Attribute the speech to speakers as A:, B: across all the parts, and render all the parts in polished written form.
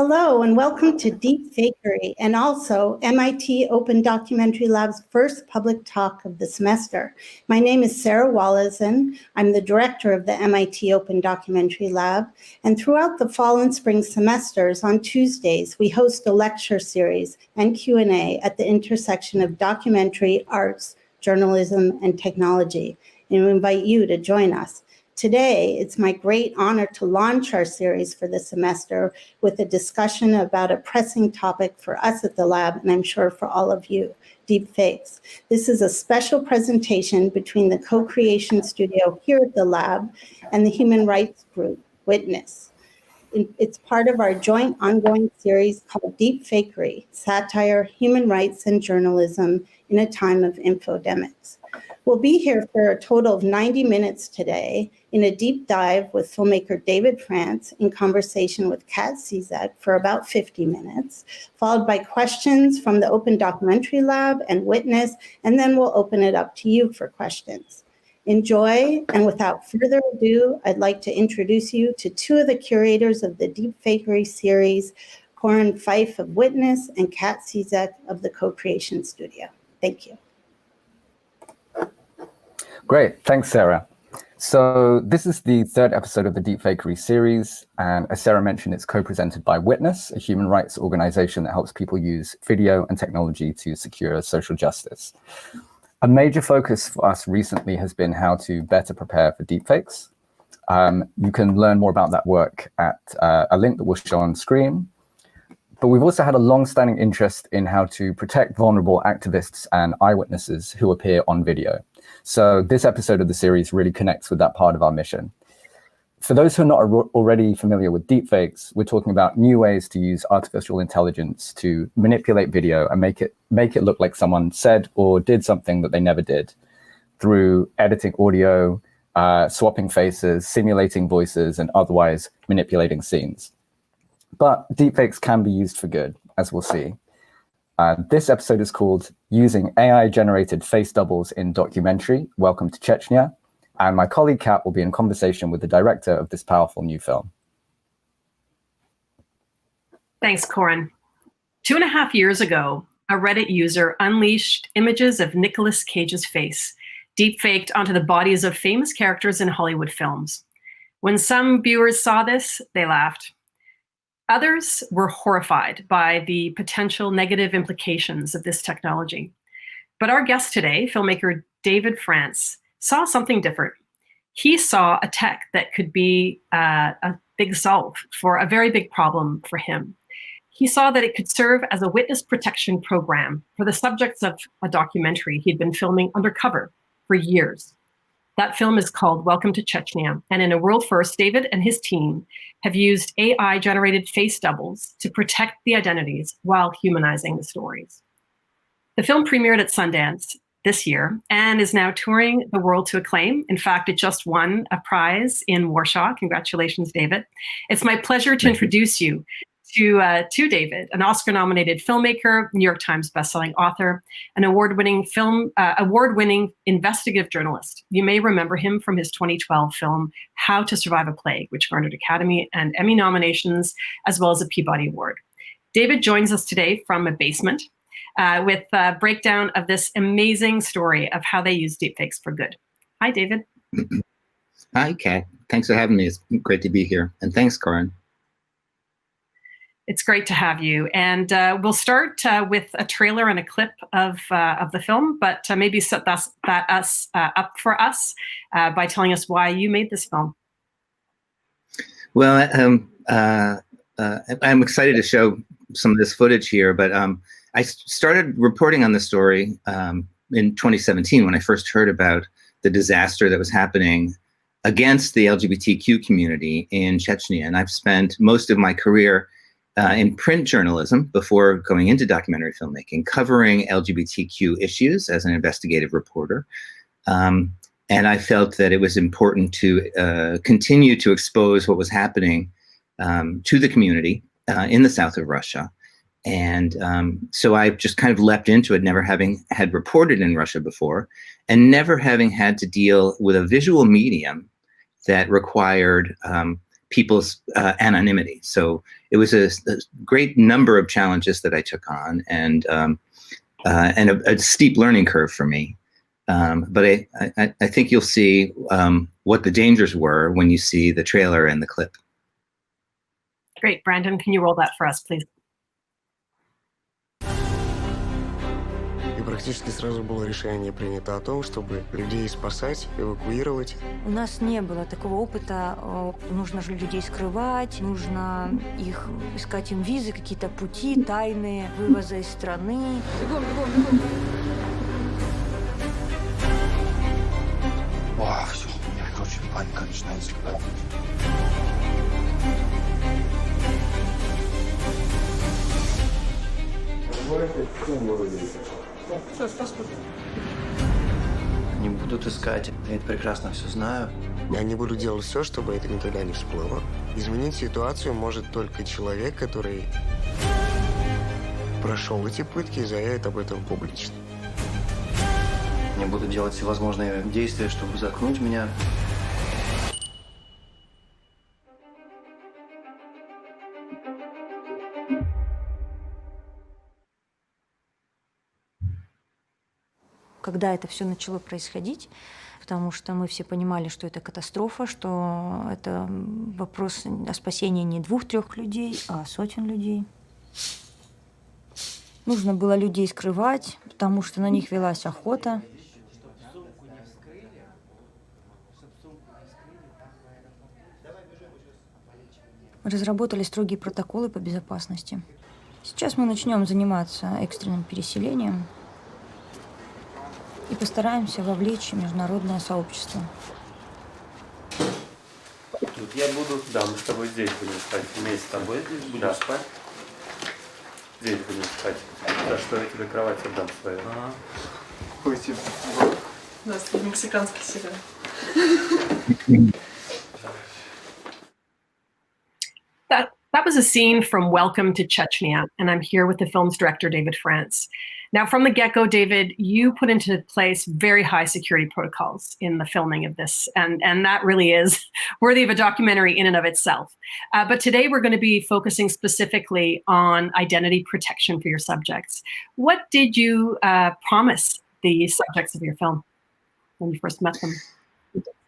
A: Hello and welcome to Deepfakery and also MIT OpenDocLab's first public talk of the semester. My name is Sarah Wallison. I'm the director of the MIT OpenDocLab, and throughout the fall and spring semesters on Tuesdays, we host a lecture series and Q&A at the intersection of documentary, arts, journalism, and technology, and we invite you to join us. Today, it's my great honor to launch our series for the semester with a discussion about a pressing topic for us at the lab, and I'm sure for all of you, deepfakes. This is a special presentation between the co-creation studio here at the lab and the human rights group, Witness. It's part of our joint ongoing series called Deepfakery, Satire, Human Rights, and Journalism in a Time of Infodemics. We'll be here for a total of 90 minutes today in a deep dive with filmmaker David France in conversation with Kat Cizek for about 50 minutes, followed by questions from the Open Documentary Lab and Witness, and then we'll open it up to you for questions. Enjoy, and without further ado, I'd like to introduce you to two of the curators of the Deepfakery series, Corin Fife of Witness and Kat Cizek of the Co-Creation Studio. Thank you.
B: Great, thanks, Sarah. So this is the third episode of the Deepfakery series, and as Sarah mentioned, it's co-presented by Witness, a human rights organization that helps people use video and technology to secure social justice. A major focus for us recently has been how to better prepare for deepfakes. You can learn more about that work at a link that will show on screen. But we've also had a long-standing interest in how to protect vulnerable activists and eyewitnesses who appear on video. So this episode of the series really connects with that part of our mission. For those who are not already familiar with deepfakes, we're talking about new ways to use artificial intelligence to manipulate video and make it look like someone said or did something that they never did, through editing audio, swapping faces, simulating voices, and otherwise manipulating scenes. But deepfakes can be used for good, as we'll see. This episode is called Using AI-Generated Face Doubles in Documentary, Welcome to Chechnya. And my colleague Kat will be in conversation with the director of this powerful new film.
C: Thanks, Corin. 2.5 years ago, a Reddit user unleashed images of Nicolas Cage's face, deepfaked onto the bodies of famous characters in Hollywood films. When some viewers saw this, they laughed. Others were horrified by the potential negative implications of this technology. But our guest today, filmmaker David France, saw something different. He saw a tech that could be a big solve for a very big problem for him. He saw that it could serve as a witness protection program for the subjects of a documentary he'd been filming undercover for years. That film is called Welcome to Chechnya, and in a world first, David and his team have used AI-generated face doubles to protect the identities while humanizing the stories. The film premiered at Sundance this year and is now touring the world to acclaim. In fact, it just won a prize in Warsaw. Congratulations, David. It's my pleasure to introduce you to David, an Oscar-nominated filmmaker, New York Times bestselling author, an award-winning investigative journalist. You may remember him from his 2012 film, How to Survive a Plague, which garnered Academy and Emmy nominations, as well as a Peabody Award. David joins us today from a basement with a breakdown of this amazing story of how they use deepfakes for good. Hi, David.
D: Hi, Kat. Thanks for having me. It's great to be here. And thanks, Corin.
C: It's great to have you. And we'll start with a trailer and a clip of the film, but maybe set us up for us by telling us why you made this film.
D: Well, I'm excited to show some of this footage here, but I started reporting on the story in 2017 when I first heard about the disaster that was happening against the LGBTQ community in Chechnya. And I've spent most of my career in print journalism before going into documentary filmmaking, covering LGBTQ issues as an investigative reporter. And I felt that it was important to continue to expose what was happening to the community in the south of Russia. And so I just kind of leapt into it, never having had reported in Russia before, and never having had to deal with a visual medium that required people's anonymity. So it was a great number of challenges that I took on, and a steep learning curve for me. But I think you'll see what the dangers were when you see the trailer and the clip.
C: Great. Brandon, can you roll that for us, please?
E: И практически сразу было решение принято о том, чтобы людей спасать, эвакуировать.
F: У нас не было такого опыта. Нужно же людей скрывать, нужно их искать им визы, какие-то пути тайные, вывоза из страны. Бегом, бегом, бегом.
E: Вау, все, у меня, короче, паника начинается.
G: Они будут искать. Я это прекрасно все знаю.
E: Они будут делать все, чтобы это никогда не всплыло. Изменить ситуацию может только человек, который прошел эти пытки и заявит об этом публично.
G: Они будут делать всевозможные действия, чтобы заткнуть меня.
F: Когда это все начало происходить, потому что мы все понимали, что это катастрофа, что это вопрос о спасении не 2-3 людей, а сотен людей. Нужно было людей скрывать, потому что на них велась охота. Разработали строгие протоколы по безопасности. Сейчас мы начнем заниматься экстренным переселением и постараемся вовлечь международное сообщество.
H: Тут я буду, да, мы с тобой здесь будем спать, вместе с тобой здесь будем спать. Здесь будем спать. За что я тебе кровать отдам свою.
I: Пойти. У нас тут мексиканский сериал.
C: That was a scene from Welcome to Chechnya, and I'm here with the film's director, David France. Now, from the get-go, David, you put into place very high security protocols in the filming of this, and that really is worthy of a documentary in and of itself. But today we're going to be focusing specifically on identity protection for your subjects. What did you promise the subjects of your film when you first met them?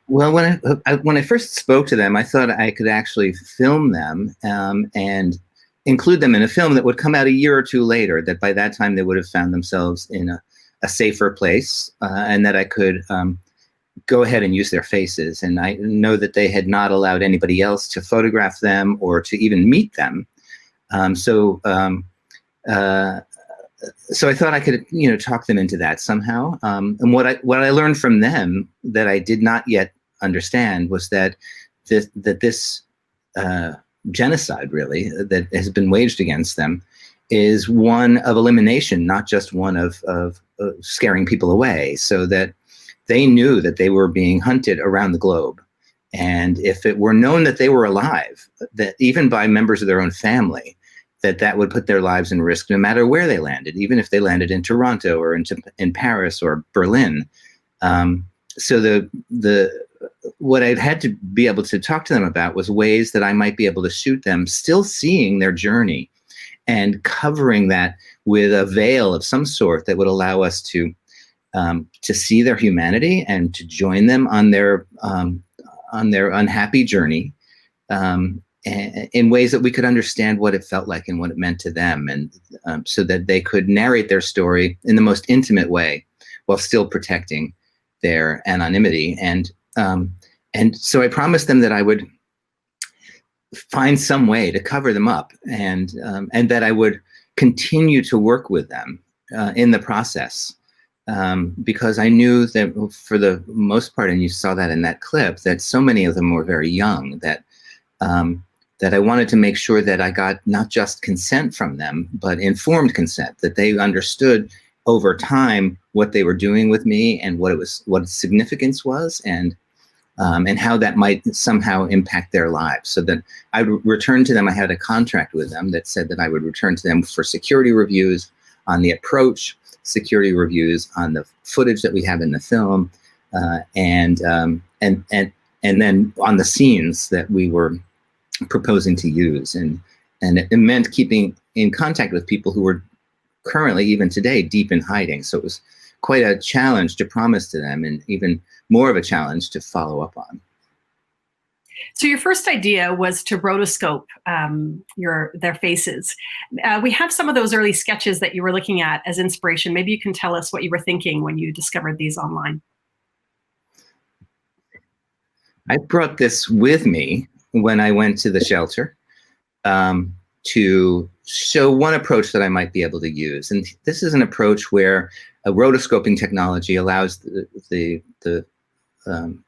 D: Well, when I first spoke to them, I thought I could actually film them and include them in a film that would come out a year or two later, that by that time they would have found themselves in a safer place, and that I could go ahead and use their faces. And I know that they had not allowed anybody else to photograph them or to even meet them. So I thought I could, talk them into that somehow. And what I learned from them that I did not yet understand was that this genocide, really, that has been waged against them is one of elimination, not just one of scaring people away. So that they knew that they were being hunted around the globe. And if it were known that they were alive, that even by members of their own family, that would put their lives in risk no matter where they landed, even if they landed in Toronto or in Paris or Berlin. So what I had to be able to talk to them about was ways that I might be able to shoot them, still seeing their journey and covering that with a veil of some sort that would allow us to see their humanity and to join them on their unhappy journey. In ways that we could understand what it felt like and what it meant to them, and so that they could narrate their story in the most intimate way while still protecting their anonymity. And so I promised them that I would find some way to cover them up, and that I would continue to work with them in the process, because I knew that for the most part, and you saw that in that clip, that so many of them were very young, that I wanted to make sure that I got not just consent from them, but informed consent, that they understood over time what they were doing with me and what its significance was, and how that might somehow impact their lives. So that I would return to them. I had a contract with them that said that I would return to them for security reviews on the approach, security reviews on the footage that we have in the film, and then on the scenes that we were proposing to use. And it meant keeping in contact with people who were currently, even today, deep in hiding. So it was quite a challenge to promise to them, and even more of a challenge to follow up on.
C: So your first idea was to rotoscope their faces. We have some of those early sketches that you were looking at as inspiration. Maybe you can tell us what you were thinking when you discovered these online.
D: I brought this with me when I went to the shelter to show one approach that I might be able to use. And this is an approach where a rotoscoping technology allows the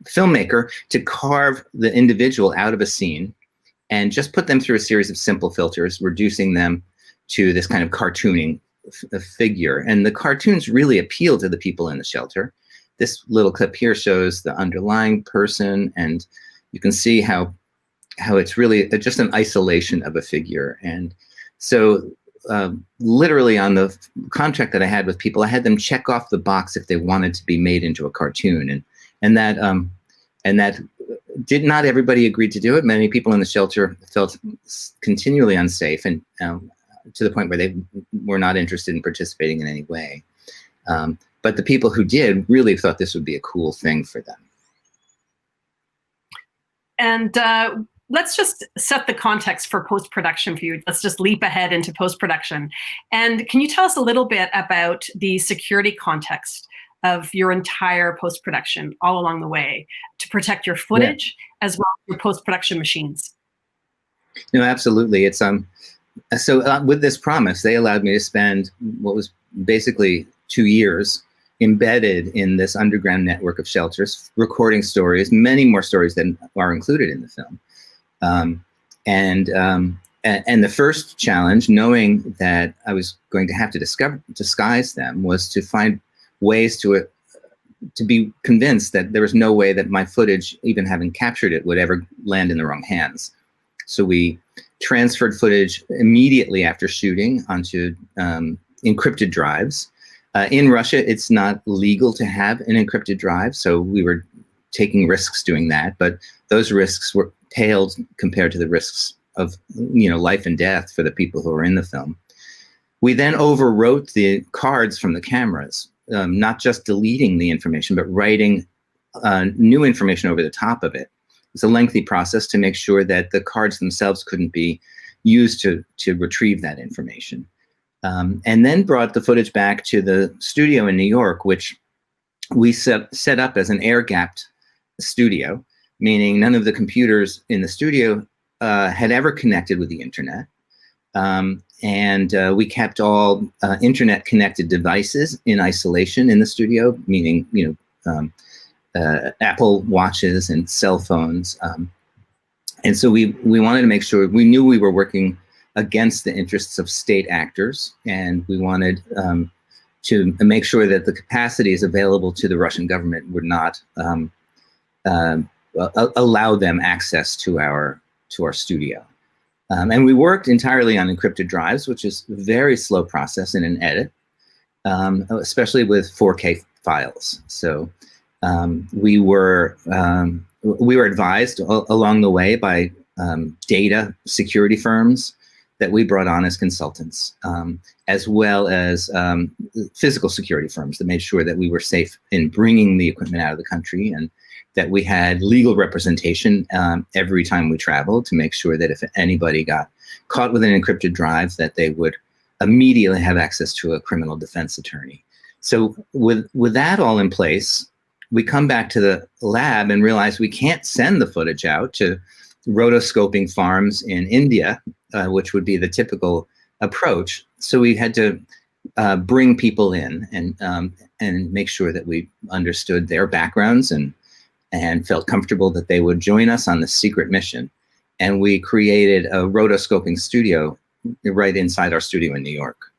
D: filmmaker to carve the individual out of a scene and just put them through a series of simple filters, reducing them to this kind of cartooning figure. And the cartoons really appeal to the people in the shelter. This little clip here shows the underlying person, and you can see how it's really just an isolation of a figure. And so literally on the contract that I had with people, I had them check off the box if they wanted to be made into a cartoon. And that did not everybody agreed to do it. Many people in the shelter felt continually unsafe, and to the point where they were not interested in participating in any way. But the people who did really thought this would be a cool thing for them.
C: And let's just set the context for post-production for you. Let's just leap ahead into post-production. And can you tell us a little bit about the security context of your entire post-production all along the way to protect your footage as well as your post-production machines?
D: No, absolutely. It's so with this promise, they allowed me to spend what was basically 2 years embedded in this underground network of shelters, recording stories, many more stories than are included in the film. And the first challenge, knowing that I was going to have to disguise them, was to find ways to be convinced that there was no way that my footage, even having captured it, would ever land in the wrong hands. So we transferred footage immediately after shooting onto encrypted drives. In Russia, it's not legal to have an encrypted drive, so we were taking risks doing that, but those risks were paled compared to the risks of life and death for the people who were in the film. We then overwrote the cards from the cameras, not just deleting the information, but writing new information over the top of it. It's a lengthy process to make sure that the cards themselves couldn't be used to retrieve that information. And then brought the footage back to the studio in New York, which we set up as an air-gapped studio, meaning none of the computers in the studio had ever connected with the internet. And we kept all internet-connected devices in isolation in the studio, meaning Apple watches and cell phones. And so we wanted to make sure we knew we were working against the interests of state actors, and we wanted to make sure that the capacities available to the Russian government would not allow them access to our studio. And we worked entirely on encrypted drives, which is a very slow process in an edit, especially with 4K files. So we were advised along the way by data security firms that we brought on as consultants, as well as physical security firms that made sure that we were safe in bringing the equipment out of the country, and that we had legal representation every time we traveled to make sure that if anybody got caught with an encrypted drive, that they would immediately have access to a criminal defense attorney. So with that all in place, we come back to the lab and realize we can't send the footage out to rotoscoping farms in India, which would be the typical approach. So we had to bring people in and make sure that we understood their backgrounds and felt comfortable that they would join us on this secret mission. And we created a rotoscoping studio right inside our studio in New York.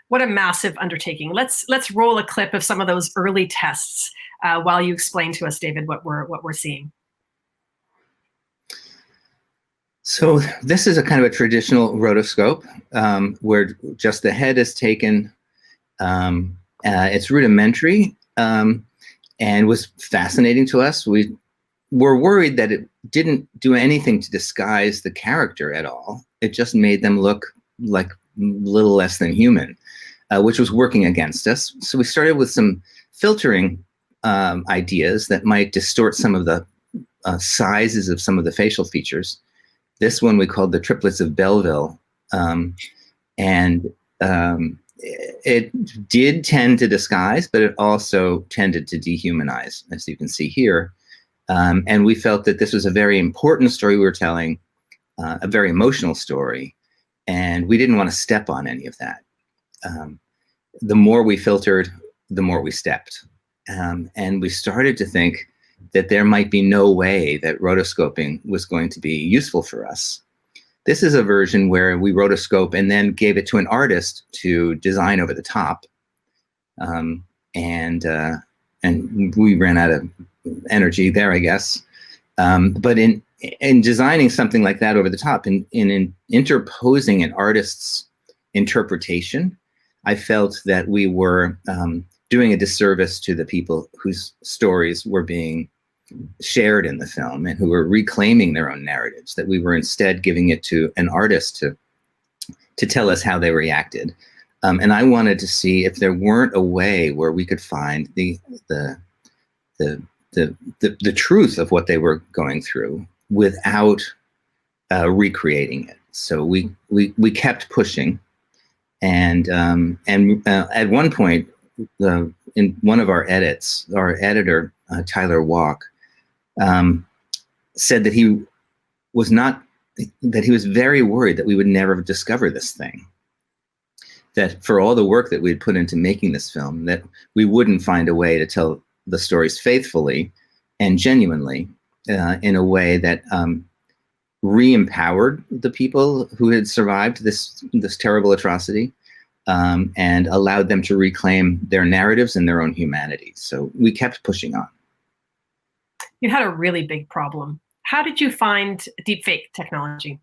C: What a massive undertaking. Let's roll a clip of some of those early tests while you explain to us, David, what we're seeing.
D: So this is a kind of a traditional rotoscope where just the head is taken. It's rudimentary and was fascinating to us. We were worried that it didn't do anything to disguise the character at all. It just made them look like little less than human, which was working against us. So we started with some filtering ideas that might distort some of the sizes of some of the facial features. This one we called the triplets of Belleville. It did tend to disguise, but it also tended to dehumanize, as you can see here. And we felt that this was a very important story we were telling, a very emotional story, and we didn't want to step on any of that. The more we filtered, the more we stepped. And we started to think that there might be no way that rotoscoping was going to be useful for us. This is a version where we rotoscope and then gave it to an artist to design over the top. And we ran out of energy there, I guess. But in designing something like that over the top, in interposing an artist's interpretation, I felt that we were doing a disservice to the people whose stories were being shared in the film and who were reclaiming their own narratives, that we were instead giving it to an artist to tell us how they reacted. And I wanted to see if there weren't a way where we could find the truth of what they were going through without recreating it. So we kept pushing, and at one point, in one of our edits, our editor Tyler Walk said that he was very worried that we would never discover this thing. That for all the work that we had put into making this film, that we wouldn't find a way to tell the stories faithfully and genuinely in a way that re-empowered the people who had survived this terrible atrocity, and allowed them to reclaim their narratives and their own humanity. So we kept pushing on.
C: You had a really big problem. How did you find deepfake technology?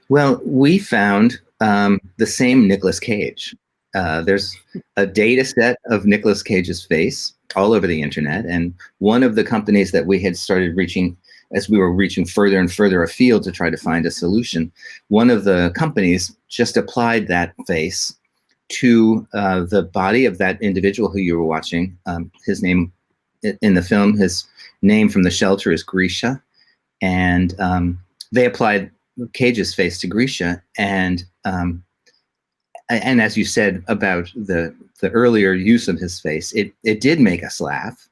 D: Well, we found the same Nicolas Cage. There's a data set of Nicolas Cage's face all over the internet. And one of the companies that we had started reaching, as we were reaching further and further afield to try to find a solution, one of the companies just applied that face to the body of that individual who you were watching. His name in the film, his name from the shelter is Grisha. And they applied Cage's face to Grisha. And as you said about the earlier use of his face, it did make us laugh,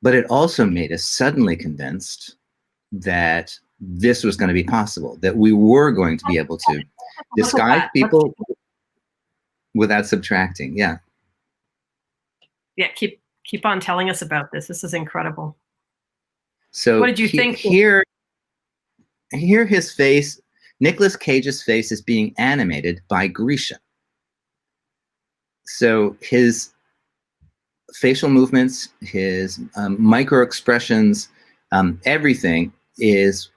D: but it also made us suddenly convinced that this was going to be possible, that we were going to be able to disguise people without subtracting. Yeah.
C: Yeah, keep on telling us about this. This is incredible.
D: So
C: what did you think?
D: Here his face, Nicolas Cage's face, is being animated by Grisha. So his facial movements, his micro expressions, everything is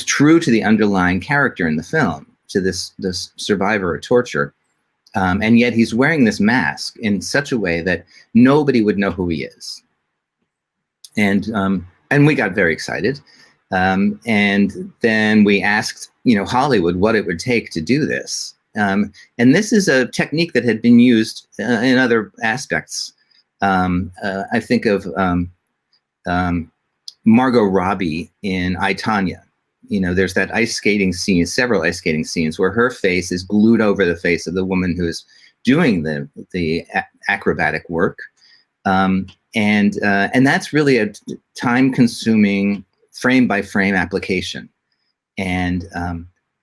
D: true to the underlying character in the film, to this survivor of torture, and yet he's wearing this mask in such a way that nobody would know who he is. And we got very excited, and then we asked, Hollywood what it would take to do this. And this is a technique that had been used in other aspects. I think of Margot Robbie in I, Tonya. There's that ice skating scene, several ice skating scenes, where her face is glued over the face of the woman who is doing the acrobatic work. And that's really a time-consuming, frame-by-frame application. And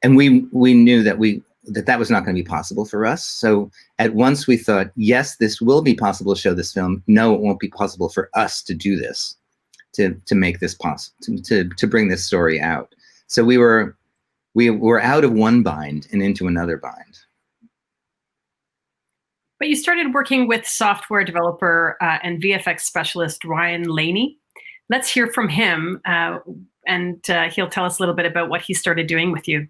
D: we knew that that was not going to be possible for us. So at once we thought, yes, this will be possible to show this film. No, it won't be possible for us to do this, to make this possible, to bring this story out. So we were out of one bind and into another bind.
C: But you started working with software developer and VFX specialist Ryan Laney. Let's hear from him, and he'll tell us a little bit about what he started doing with you.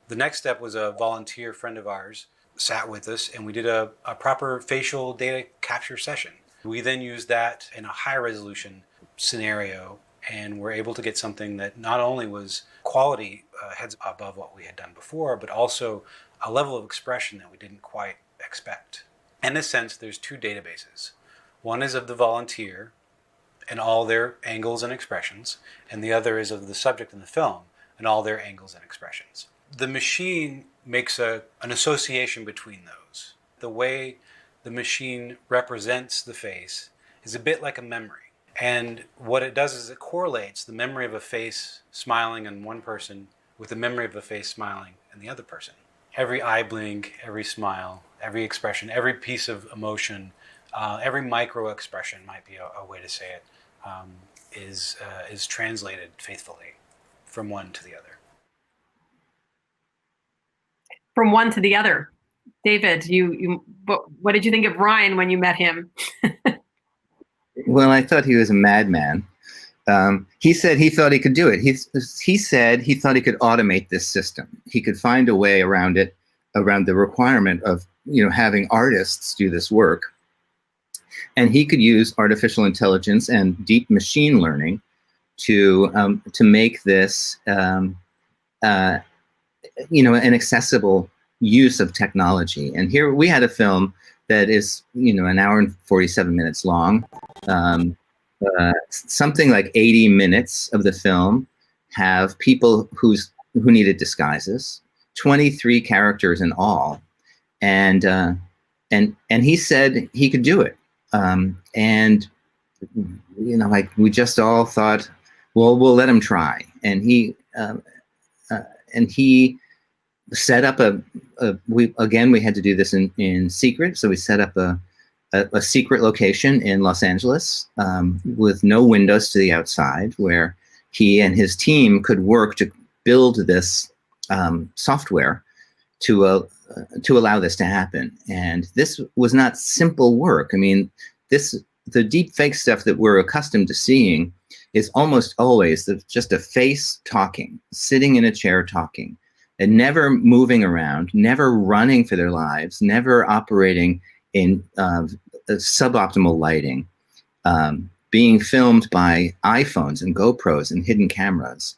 J: The next step was a volunteer friend of ours sat with us, and we did a proper facial data capture session. We then used that in a high resolution scenario, and we're able to get something that not only was quality heads above what we had done before, but also a level of expression that we didn't quite expect. In a sense, there's two databases. One is of the volunteer and all their angles and expressions, and the other is of the subject in the film and all their angles and expressions. The machine makes an association between those. The way the machine represents the face is a bit like a memory. And what it does is it correlates the memory of a face smiling in one person with the memory of a face smiling in the other person. Every eye blink, every smile, every expression, every piece of emotion, every micro expression might be a way to say it, is translated faithfully from one to the other.
C: From one to the other. David, what did you think of Ryan when you met him?
D: Well, I thought he was a madman. He said he thought he could do it. He said he thought he could automate this system. He could find a way around it, around the requirement of having artists do this work. And he could use artificial intelligence and deep machine learning to make this an accessible use of technology. And here we had a film that is, an hour and 47 minutes long. Something like 80 minutes of the film have people who needed disguises, 23 characters in all. And he said he could do it. We just all thought, well, we'll let him try. And he set up we had to do this in secret. So we set up a secret location in Los Angeles with no windows to the outside, where he and his team could work to build this software to allow this to happen. And this was not simple work. I mean, the deep fake stuff that we're accustomed to seeing is almost always just a face talking, sitting in a chair talking, and never moving around, never running for their lives, never operating in suboptimal lighting, being filmed by iPhones and GoPros and hidden cameras,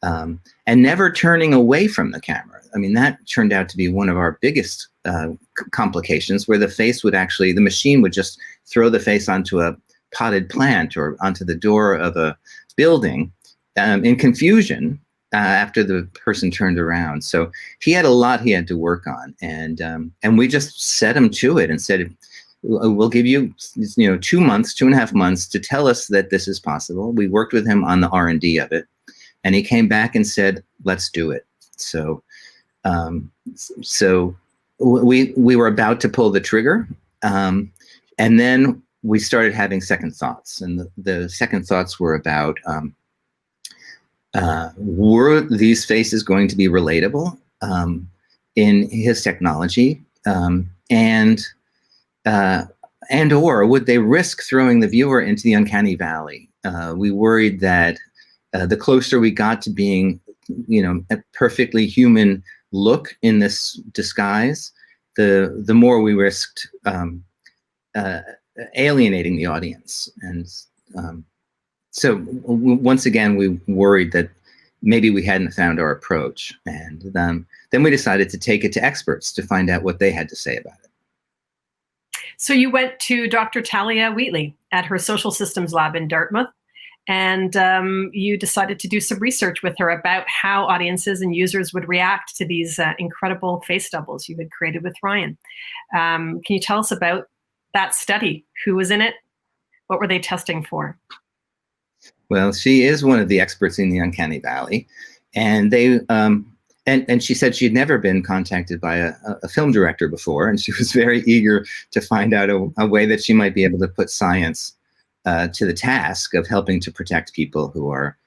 D: and never turning away from the camera. I mean, that turned out to be one of our biggest complications, where the machine would just throw the face onto a potted plant or onto the door of a building in confusion after the person turned around. So he had a lot he had to work on, and we just set him to it and said, we'll give you 2.5 months to tell us that this is possible. We worked with him on the R&D of it, and he came back and said, let's do it. So we were about to pull the trigger, and then we started having second thoughts. And the second thoughts were about, were these faces going to be relatable in his technology, and or would they risk throwing the viewer into the uncanny valley? We worried that the closer we got to being, a perfectly human look in this disguise, the more we risked alienating the audience. And so once again, we worried that maybe we hadn't found our approach. And then we decided to take it to experts to find out what they had to say about it.
C: So you went to Dr. Talia Wheatley at her social systems lab in Dartmouth, and you decided to do some research with her about how audiences and users would react to these incredible face doubles you had created with Ryan. Can you tell us about that study? Who was in it? What were they testing for?
D: Well, she is one of the experts in the uncanny valley, and they and she said she'd never been contacted by a film director before, and she was very eager to find out a way that she might be able to put science to the task of helping to protect people who are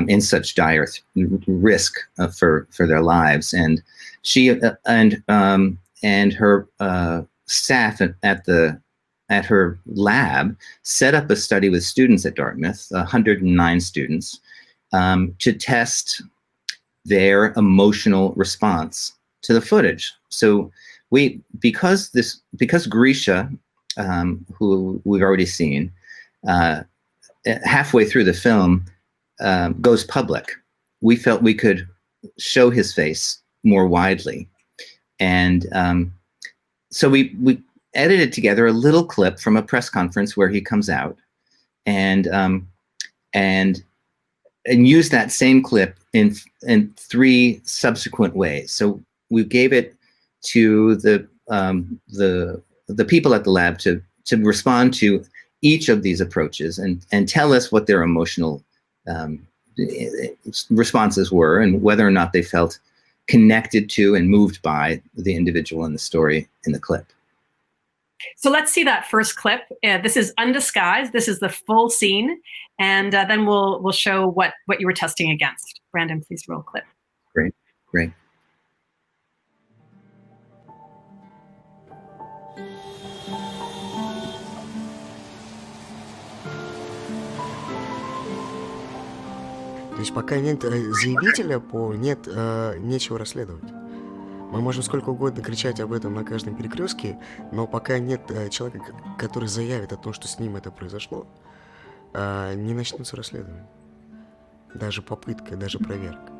D: in such dire risk for their lives. And she and her staff at her lab set up a study with students at Dartmouth, 109 students, to test their emotional response to the footage. So because Grisha who we've already seen, halfway through the film, goes public. We felt we could show his face more widely. And so we edited together a little clip from a press conference where he comes out, and use that same clip in 3 subsequent ways. So we gave it to the people at the lab to respond to each of these approaches and tell us what their emotional responses were and whether or not they felt connected to and moved by the individual in the story in the clip.
C: So let's see that first clip. This is undisguised. This is the full scene. And then we'll show what you were testing against. Brandon, please roll clip.
D: Great, great.
E: То есть пока нет заявителя, нет нечего расследовать. Мы можем сколько угодно кричать об этом на каждом перекрестке, но пока нет человека, который заявит о том, что с ним это произошло, не начнется расследование. Даже попытка, даже проверка.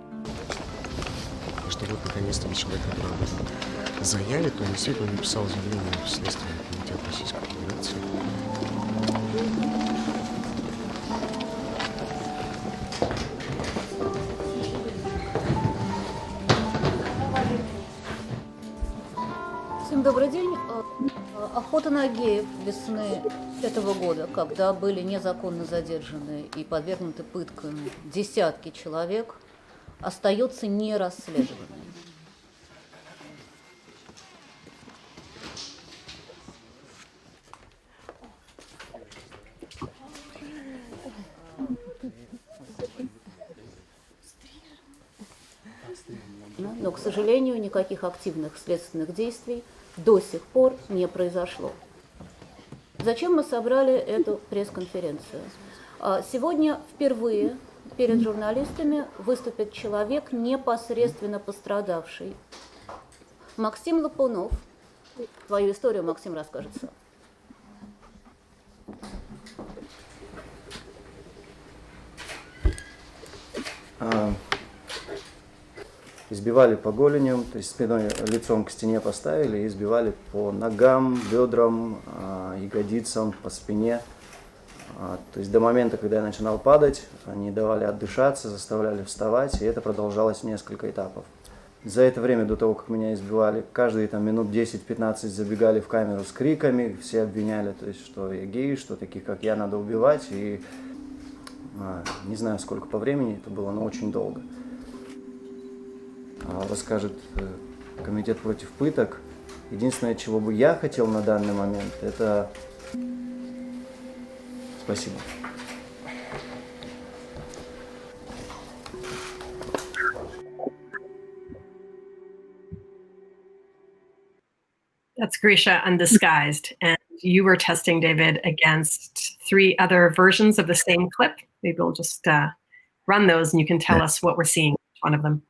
E: И что вот наконец-то человек, который об этом заявит, он действительно написал заявление в Следственный комитет Российской Федерации.
K: Всем добрый день. Охота на геев весны этого года, когда были незаконно задержаны и подвергнуты пыткам десятки человек, остается нерасследованной. Но, к сожалению, никаких активных следственных действий до сих пор не произошло. Зачем мы собрали эту пресс-конференцию? Сегодня впервые перед журналистами выступит человек, непосредственно пострадавший. Максим Лопунов. Твою историю Максим расскажет сам.
L: Избивали по голеням, то есть спиной, лицом к стене поставили и избивали по ногам, бедрам, ягодицам, по спине. То есть до момента, когда я начинал падать, они давали отдышаться, заставляли вставать, и это продолжалось несколько этапов. За это время, до того, как меня избивали, каждые минут 10-15 забегали в камеру с криками, все обвиняли, то есть, что я гей, что таких, как я, надо убивать, и не знаю, сколько по времени это было, но очень долго. Расскажет комитет против пыток. Единственное, чего бы я хотел на данный момент, это... Спасибо.
C: That's Grisha undisguised. And you were testing, David, against 3 other versions of the same clip. Maybe we'll just run those and you can tell us what we're seeing, each one of them.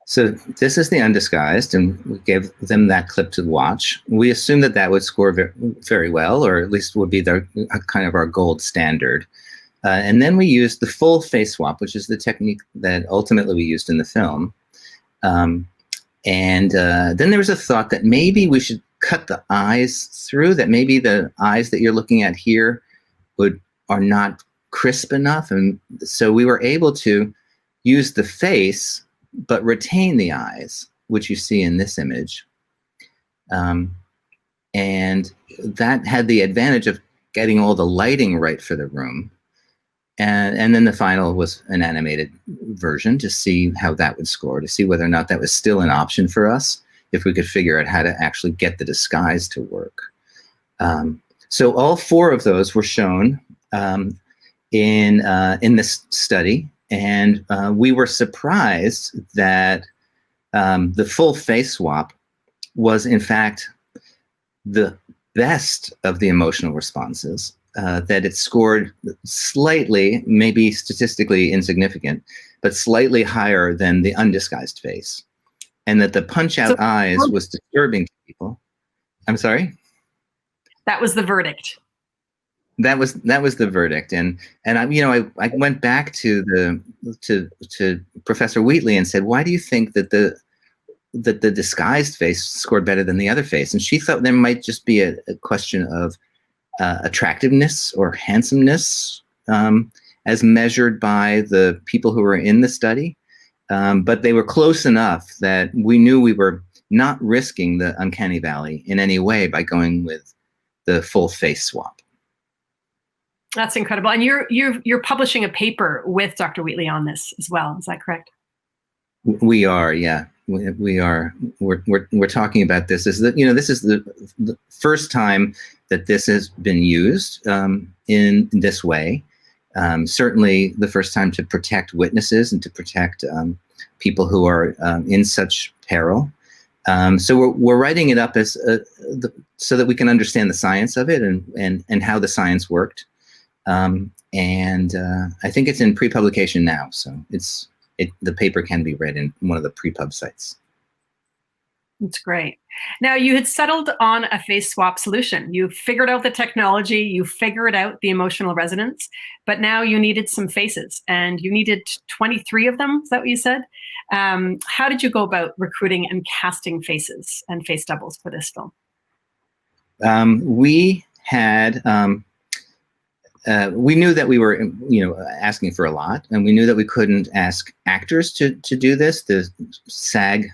D: So this is the undisguised, and we gave them that clip to watch. We assumed that that would score very well, or at least would be the kind of our gold standard. And then we used the full face swap, which is the technique that ultimately we used in the film. Then there was a thought that maybe we should cut the eyes through, that maybe the eyes that you're looking at here are not crisp enough. And so we were able to use the face but retain the eyes, which you see in this image. And that had the advantage of getting all the lighting right for the room. And then the final was an animated version to see how that would score, to see whether or not that was still an option for us, if we could figure out how to actually get the disguise to work. So all 4 of those were shown in this study. And we were surprised that the full face swap was, in fact, the best of the emotional responses, that it scored slightly, maybe statistically insignificant, but slightly higher than the undisguised face. And that the punch-out eyes was disturbing to people. I'm sorry?
C: That was the verdict.
D: That was the verdict, and I went back to Professor Wheatley and said, why do you think that the disguised face scored better than the other face? And she thought there might just be a question of attractiveness or handsomeness as measured by the people who were in the study. But they were close enough that we knew we were not risking the uncanny valley in any way by going with the full face swap.
C: That's incredible. And you're publishing a paper with Dr. Wheatley on this as well. Is that correct?
D: We are, yeah. We are. We're talking about this. This is the first time that this has been used in this way. Certainly the first time to protect witnesses and to protect people who are in such peril. So we're writing it up as so that we can understand the science of it and how the science worked. And I think it's in pre-publication now, so the paper can be read in one of the pre-pub sites.
C: That's great. Now, you had settled on a face swap solution. You figured out the technology, you figured out the emotional resonance, but now you needed some faces, and you needed 23 of them. Is that what you said? How did you go about recruiting and casting faces and face doubles for this film?
D: We had we knew that we were, asking for a lot, and we knew that we couldn't ask actors to do this. The SAG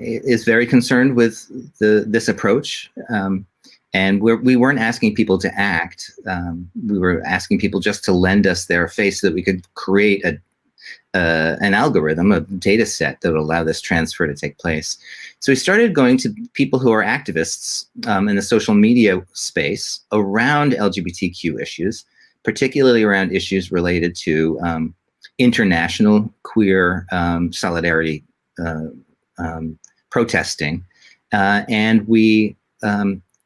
D: is very concerned with this approach, and we weren't asking people to act. We were asking people just to lend us their face so that we could create an algorithm, a data set that would allow this transfer to take place. So we started going to people who are activists in the social media space around LGBTQ issues, particularly around issues related to international queer solidarity protesting. And we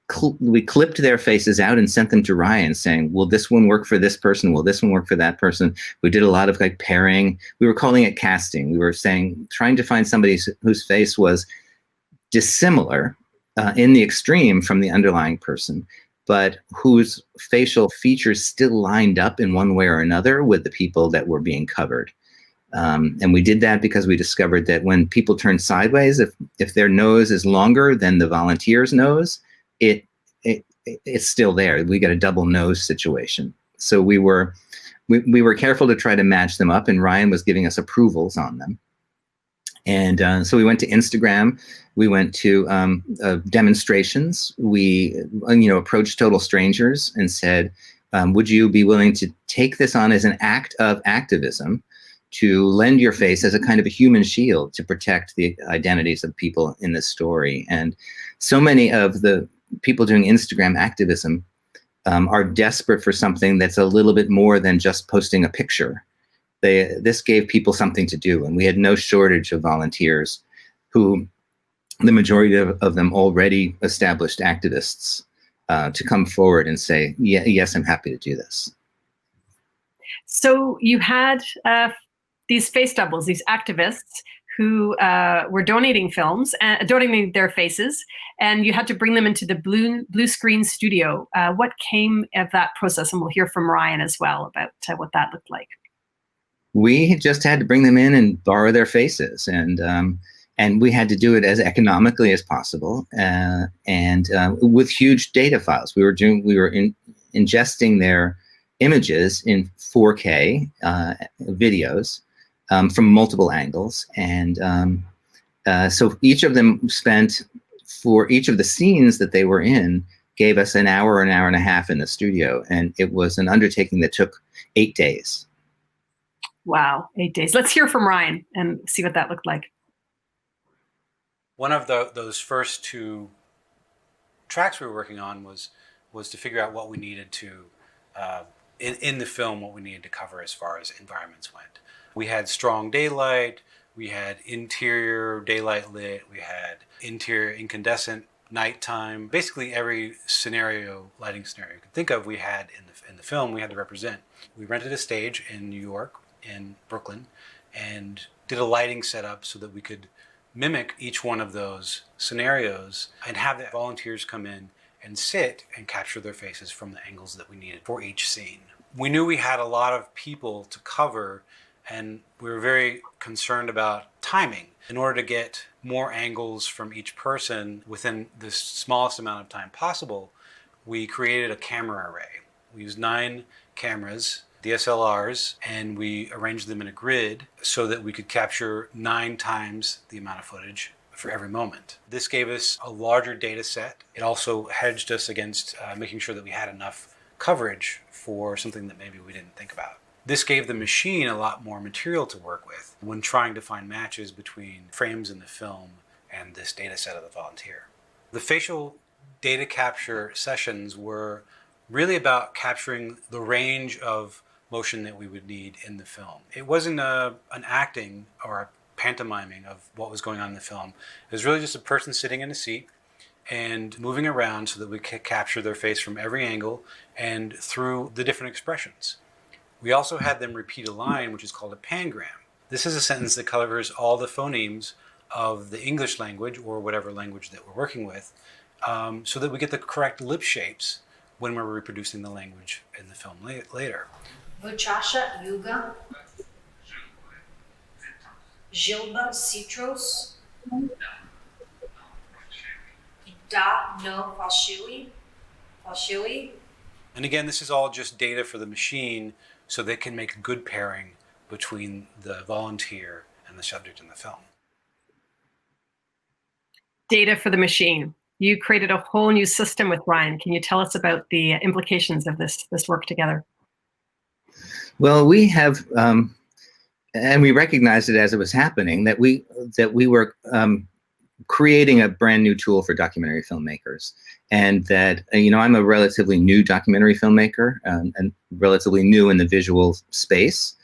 D: clipped their faces out and sent them to Ryan saying, will this one work for this person? Will this one work for that person? We did a lot of pairing. We were calling it casting. We were trying to find somebody whose face was dissimilar in the extreme from the underlying person, but whose facial features still lined up in one way or another with the people that were being covered. And we did that because we discovered that when people turn sideways, if their nose is longer than the volunteer's nose, it's still there. We got a double nose situation. So we were careful to try to match them up, and Ryan was giving us approvals on them. And so we went to Instagram. We went to demonstrations. We approached total strangers and said, would you be willing to take this on as an act of activism, to lend your face as a kind of a human shield to protect the identities of people in this story? And so many of the people doing Instagram activism are desperate for something that's a little bit more than just posting a picture. This gave people something to do, and we had no shortage of volunteers who, the majority of them already established activists, to come forward and say, yes, I'm happy to do this.
C: So you had these face doubles, these activists who were donating films, donating their faces, and you had to bring them into the blue screen studio. What came of that process? And we'll hear from Ryan as well about what that looked like.
D: We just had to bring them in and borrow their faces, and we had to do it as economically as possible, and with huge data files. We were ingesting their images in 4K videos from multiple angles, and so each of them spent, for each of the scenes that they were in, gave us an hour and a half in the studio, and it was an undertaking that took 8 days.
C: Wow, 8 days. Let's hear from Ryan and see what that looked like.
J: One of those first two tracks we were working on was to figure out what we needed to, in the film, what we needed to cover as far as environments went. We had strong daylight, we had interior daylight lit, we had interior incandescent nighttime. Basically every lighting scenario you could think of, we had in the film, we had to represent. We rented a stage in New York, in Brooklyn, and did a lighting setup so that we could mimic each one of those scenarios and have the volunteers come in and sit and capture their faces from the angles that we needed for each scene. We knew we had a lot of people to cover, and we were very concerned about timing. In order to get more angles from each person within the smallest amount of time possible, we created a camera array. We used 9 cameras, DSLRs, and we arranged them in a grid so that we could capture 9 times the amount of footage for every moment. This gave us a larger data set. It also hedged us against making sure that we had enough coverage for something that maybe we didn't think about. This gave the machine a lot more material to work with when trying to find matches between frames in the film and this data set of the volunteer. The facial data capture sessions were really about capturing the range of motion that we would need in the film. It wasn't an acting or a pantomiming of what was going on in the film. It was really just a person sitting in a seat and moving around so that we could capture their face from every angle and through the different expressions. We also had them repeat a line, which is called a pangram. This is a sentence that covers all the phonemes of the English language or whatever language that we're working with, so that we get the correct lip shapes when we're reproducing the language in the film later.
M: Vachasha Yuga, Jilba Citros, Da No Falshui.
J: And again, this is all just data for the machine so they can make a good pairing between the volunteer and the subject in the film.
C: Data for the machine. You created a whole new system with Ryan. Can you tell us about the implications of this work together?
D: Well, we have, and we recognized it as it was happening, that we were creating a brand new tool for documentary filmmakers. And that, I'm a relatively new documentary filmmaker and relatively new in the visual space.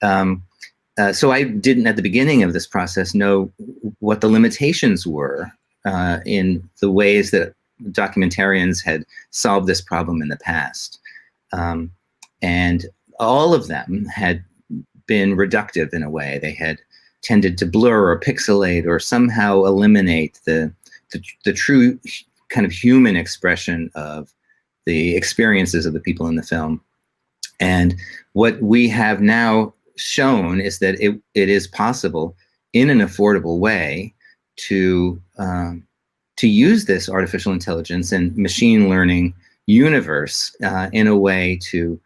D: So I didn't, at the beginning of this process, know what the limitations were in the ways that documentarians had solved this problem in the past. And all of them had been reductive in a way. They had tended to blur or pixelate or somehow eliminate the true kind of human expression of the experiences of the people in the film. And what we have now shown is that it is possible in an affordable way to use this artificial intelligence and machine learning universe in a way to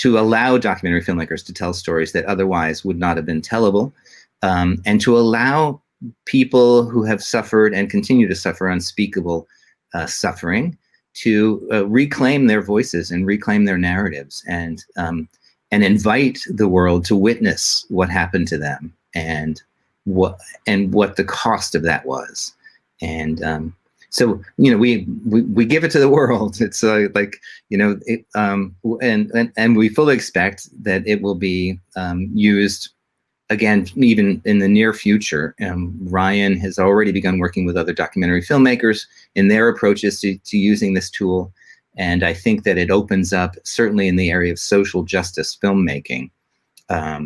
D: allow documentary filmmakers to tell stories that otherwise would not have been tellable, and to allow people who have suffered and continue to suffer unspeakable suffering to reclaim their voices and reclaim their narratives and invite the world to witness what happened to them and what the cost of that was. And so we give it to the world. It's and we fully expect that it will be used again, even in the near future. Ryan has already begun working with other documentary filmmakers in their approaches to using this tool. And I think that it opens up, certainly in the area of social justice filmmaking, a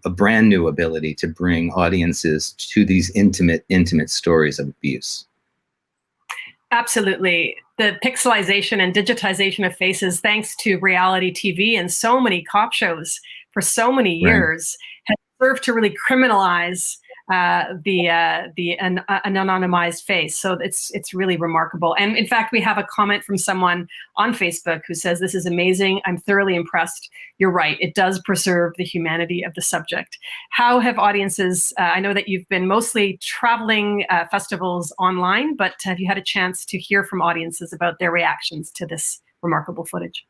D: brand new ability to bring audiences to these intimate stories of abuse.
C: Absolutely. The pixelization and digitization of faces, thanks to reality TV and so many cop shows for so many years, has served to really criminalize an anonymized face. So it's really remarkable. And in fact, we have a comment from someone on Facebook who says, "This is amazing. I'm thoroughly impressed. You're right. It does preserve the humanity of the subject." How have audiences, I know that you've been mostly traveling festivals online, but have you had a chance to hear from audiences about their reactions to this remarkable footage?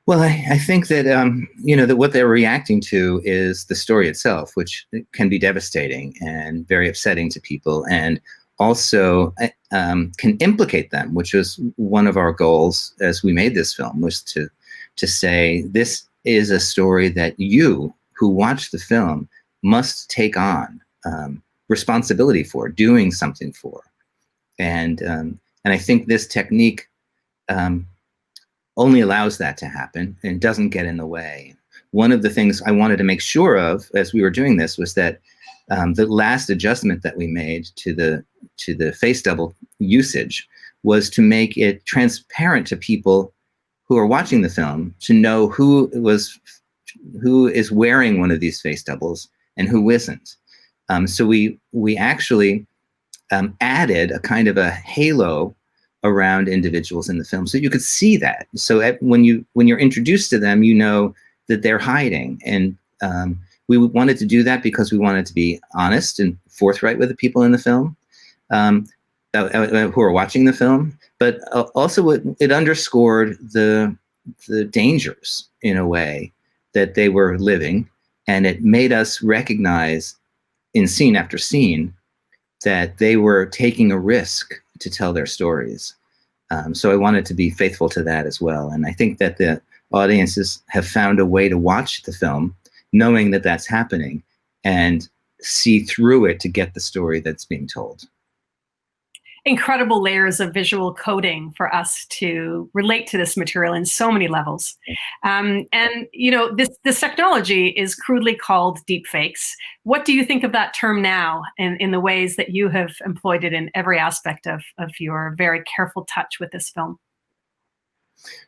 D: Well, I think that, that what they're reacting to is the story itself, which can be devastating and very upsetting to people, and also can implicate them, which was one of our goals as we made this film, was to say, this is a story that you who watch the film must take on responsibility for, doing something for. And I think this technique only allows that to happen and doesn't get in the way. One of the things I wanted to make sure of as we were doing this was that the last adjustment that we made to the face double usage was to make it transparent to people who are watching the film to know who is wearing one of these face doubles and who isn't. So we actually added a kind of a halo around individuals in the film, so you could see that. So when you're introduced to them, you know that they're hiding, and we wanted to do that because we wanted to be honest and forthright with the people in the film who are watching the film, but also it underscored the dangers in a way that they were living, and it made us recognize in scene after scene that they were taking a risk to tell their stories. So I wanted to be faithful to that as well. And I think that the audiences have found a way to watch the film knowing that that's happening and see through it to get the story that's being told.
C: Incredible layers of visual coding for us to relate to this material in so many levels. And you know, this technology is crudely called deepfakes. What do you think of that term now in the ways that you have employed it in every aspect of your very careful touch with this film?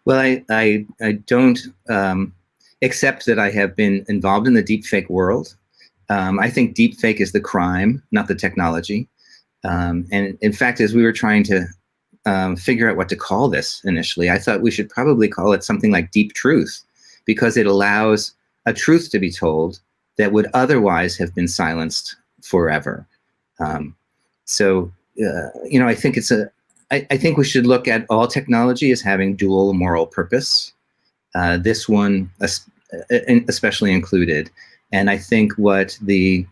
D: Well, I don't accept that I have been involved in the deepfake world. I think deepfake is the crime, not the technology. And in fact, as we were trying to figure out what to call this initially, I thought we should probably call it something like deep truth, because it allows a truth to be told that would otherwise have been silenced forever. So, you know, I think I think we should look at all technology as having dual moral purpose. This one especially included. And I think what the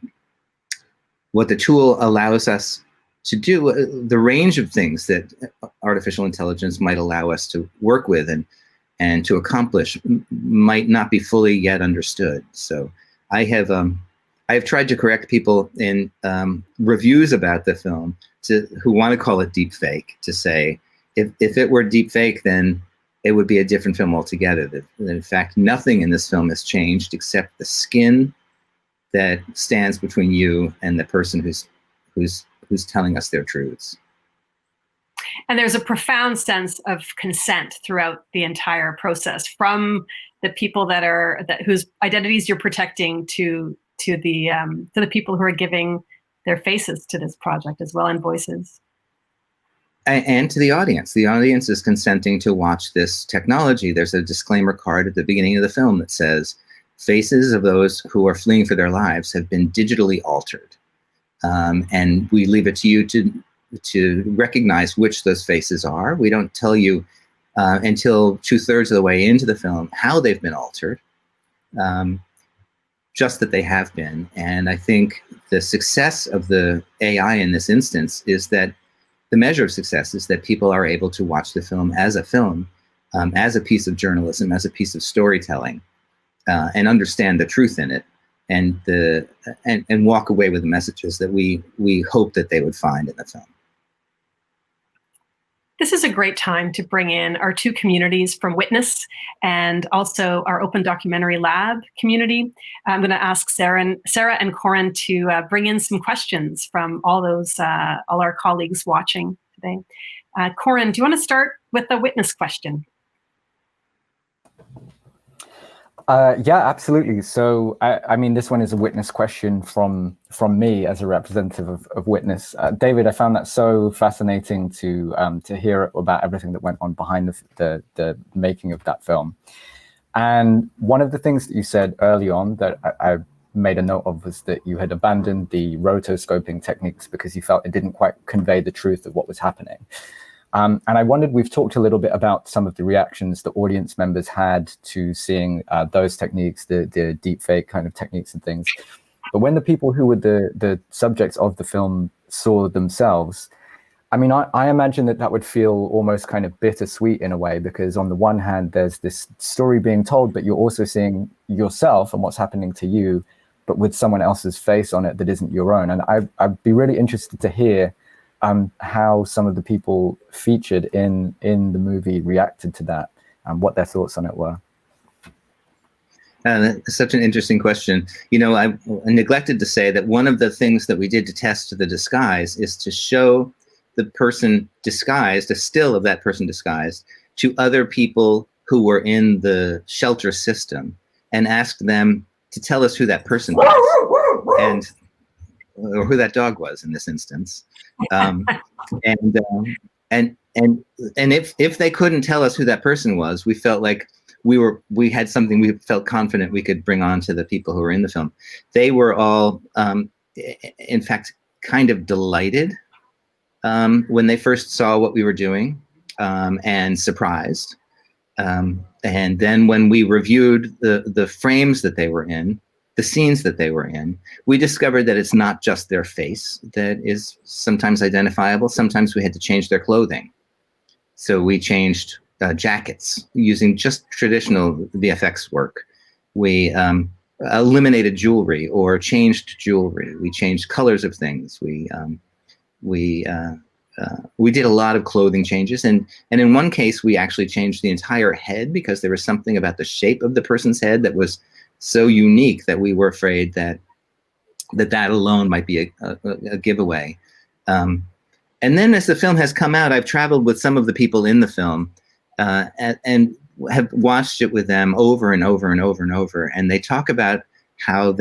D: tool allows us to do, the range of things that artificial intelligence might allow us to work with and to accomplish might not be fully yet understood. So I have tried to correct people in reviews about the film who want to call it deepfake, to say, if it were deepfake, then it would be a different film altogether. That in fact, nothing in this film has changed except the skin that stands between you and the person who's telling us their truths.
C: And there's a profound sense of consent throughout the entire process, from the people whose identities you're protecting to the people who are giving their faces to this project as well, and voices.
D: And to the audience. The audience is consenting to watch this technology. There's a disclaimer card at the beginning of the film that says, faces of those who are fleeing for their lives have been digitally altered. And we leave it to you to recognize which those faces are. We don't tell you until 2/3 of the way into the film how they've been altered, just that they have been. And I think the success of the AI in this instance is that the measure of success is that people are able to watch the film, as a piece of journalism, as a piece of storytelling, and understand the truth in it, and walk away with the messages that we hope that they would find in the film.
C: This is a great time to bring in our two communities from Witness and also our Open Documentary Lab community. I'm going to ask Sarah and Corin to bring in some questions from all our colleagues watching today. Corin, do you want to start with the Witness question?
B: Yeah, absolutely. So, I mean, this one is a Witness question from me as a representative of Witness. David, I found that so fascinating to hear about everything that went on behind the making of that film. And one of the things that you said early on that I made a note of was that you had abandoned the rotoscoping techniques because you felt it didn't quite convey the truth of what was happening. And I wondered, we've talked a little bit about some of the reactions that audience members had to seeing those techniques, the deepfake kind of techniques and things. But when the people who were the subjects of the film saw themselves, I mean, I imagine that would feel almost kind of bittersweet in a way, because on the one hand, there's this story being told, but you're also seeing yourself and what's happening to you, but with someone else's face on it that isn't your own. And I'd be really interested to hear how some of the people featured in the movie reacted to that and what their thoughts on it were.
D: That's such an interesting question. You know, I neglected to say that one of the things that we did to test the disguise is to show the person disguised, a still of that person disguised, to other people who were in the shelter system and ask them to tell us who that person was or who that dog was in this instance. And if they couldn't tell us who that person was, we felt like we had something we felt confident we could bring on to the people who were in the film. They were all, in fact, kind of delighted when they first saw what we were doing, and surprised. And then when we reviewed the frames that they were in, the scenes that they were in, we discovered that it's not just their face that is sometimes identifiable. Sometimes we had to change their clothing. So we changed jackets using just traditional VFX work. We eliminated jewelry or changed jewelry. We changed colors of things. We did a lot of clothing changes, and in one case we actually changed the entire head because there was something about the shape of the person's head that was so unique that we were afraid that alone might be a giveaway. And then as the film has come out, I've traveled with some of the people in the film and have watched it with them over and over and over and over, and they talk about how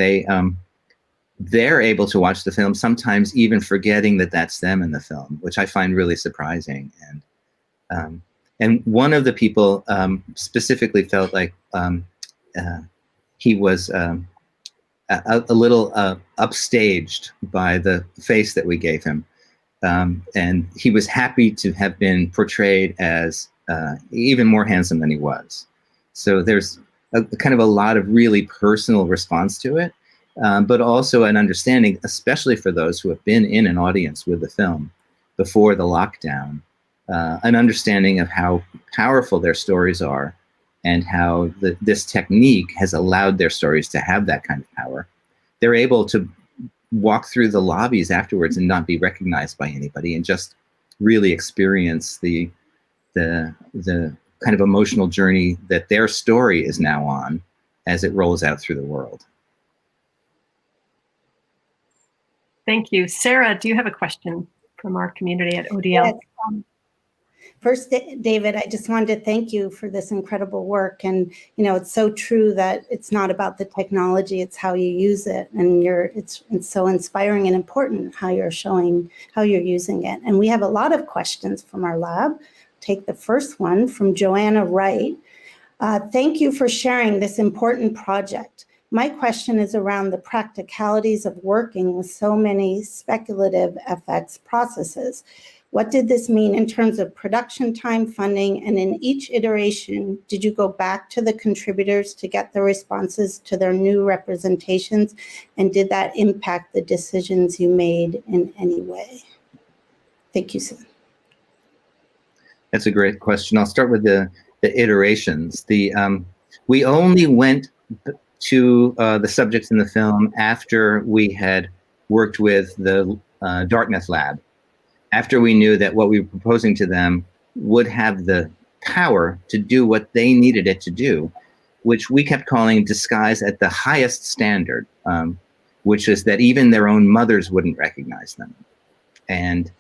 D: they're able to watch the film, sometimes even forgetting that that's them in the film, which I find really surprising. And one of the people specifically felt like he was a little upstaged by the face that we gave him. And he was happy to have been portrayed as even more handsome than he was. So there's kind of a lot of really personal response to it. But also an understanding, especially for those who have been in an audience with the film before the lockdown, an understanding of how powerful their stories are and how this technique has allowed their stories to have that kind of power. They're able to walk through the lobbies afterwards and not be recognized by anybody and just really experience the kind of emotional journey that their story is now on as it rolls out through the world.
C: Thank you. Sarah, do you have a question from our community at ODL?
A: Yes, first, David, I just wanted to thank you for this incredible work. And, you know, it's so true that it's not about the technology, it's how you use it. And it's so inspiring and important how you're showing how you're using it. And we have a lot of questions from our lab. Take the first one from Joanna Wright. Thank you for sharing this important project. My question is around the practicalities of working with so many speculative FX processes. What did this mean in terms of production time, funding, and in each iteration, did you go back to the contributors to get the responses to their new representations? And did that impact the decisions you made in any way? Thank you, sir.
D: That's a great question. I'll start with the iterations. We only went to the subjects in the film after we had worked with the Dartmouth lab, after we knew that what we were proposing to them would have the power to do what they needed it to do, which we kept calling disguise at the highest standard, which is that even their own mothers wouldn't recognize them. And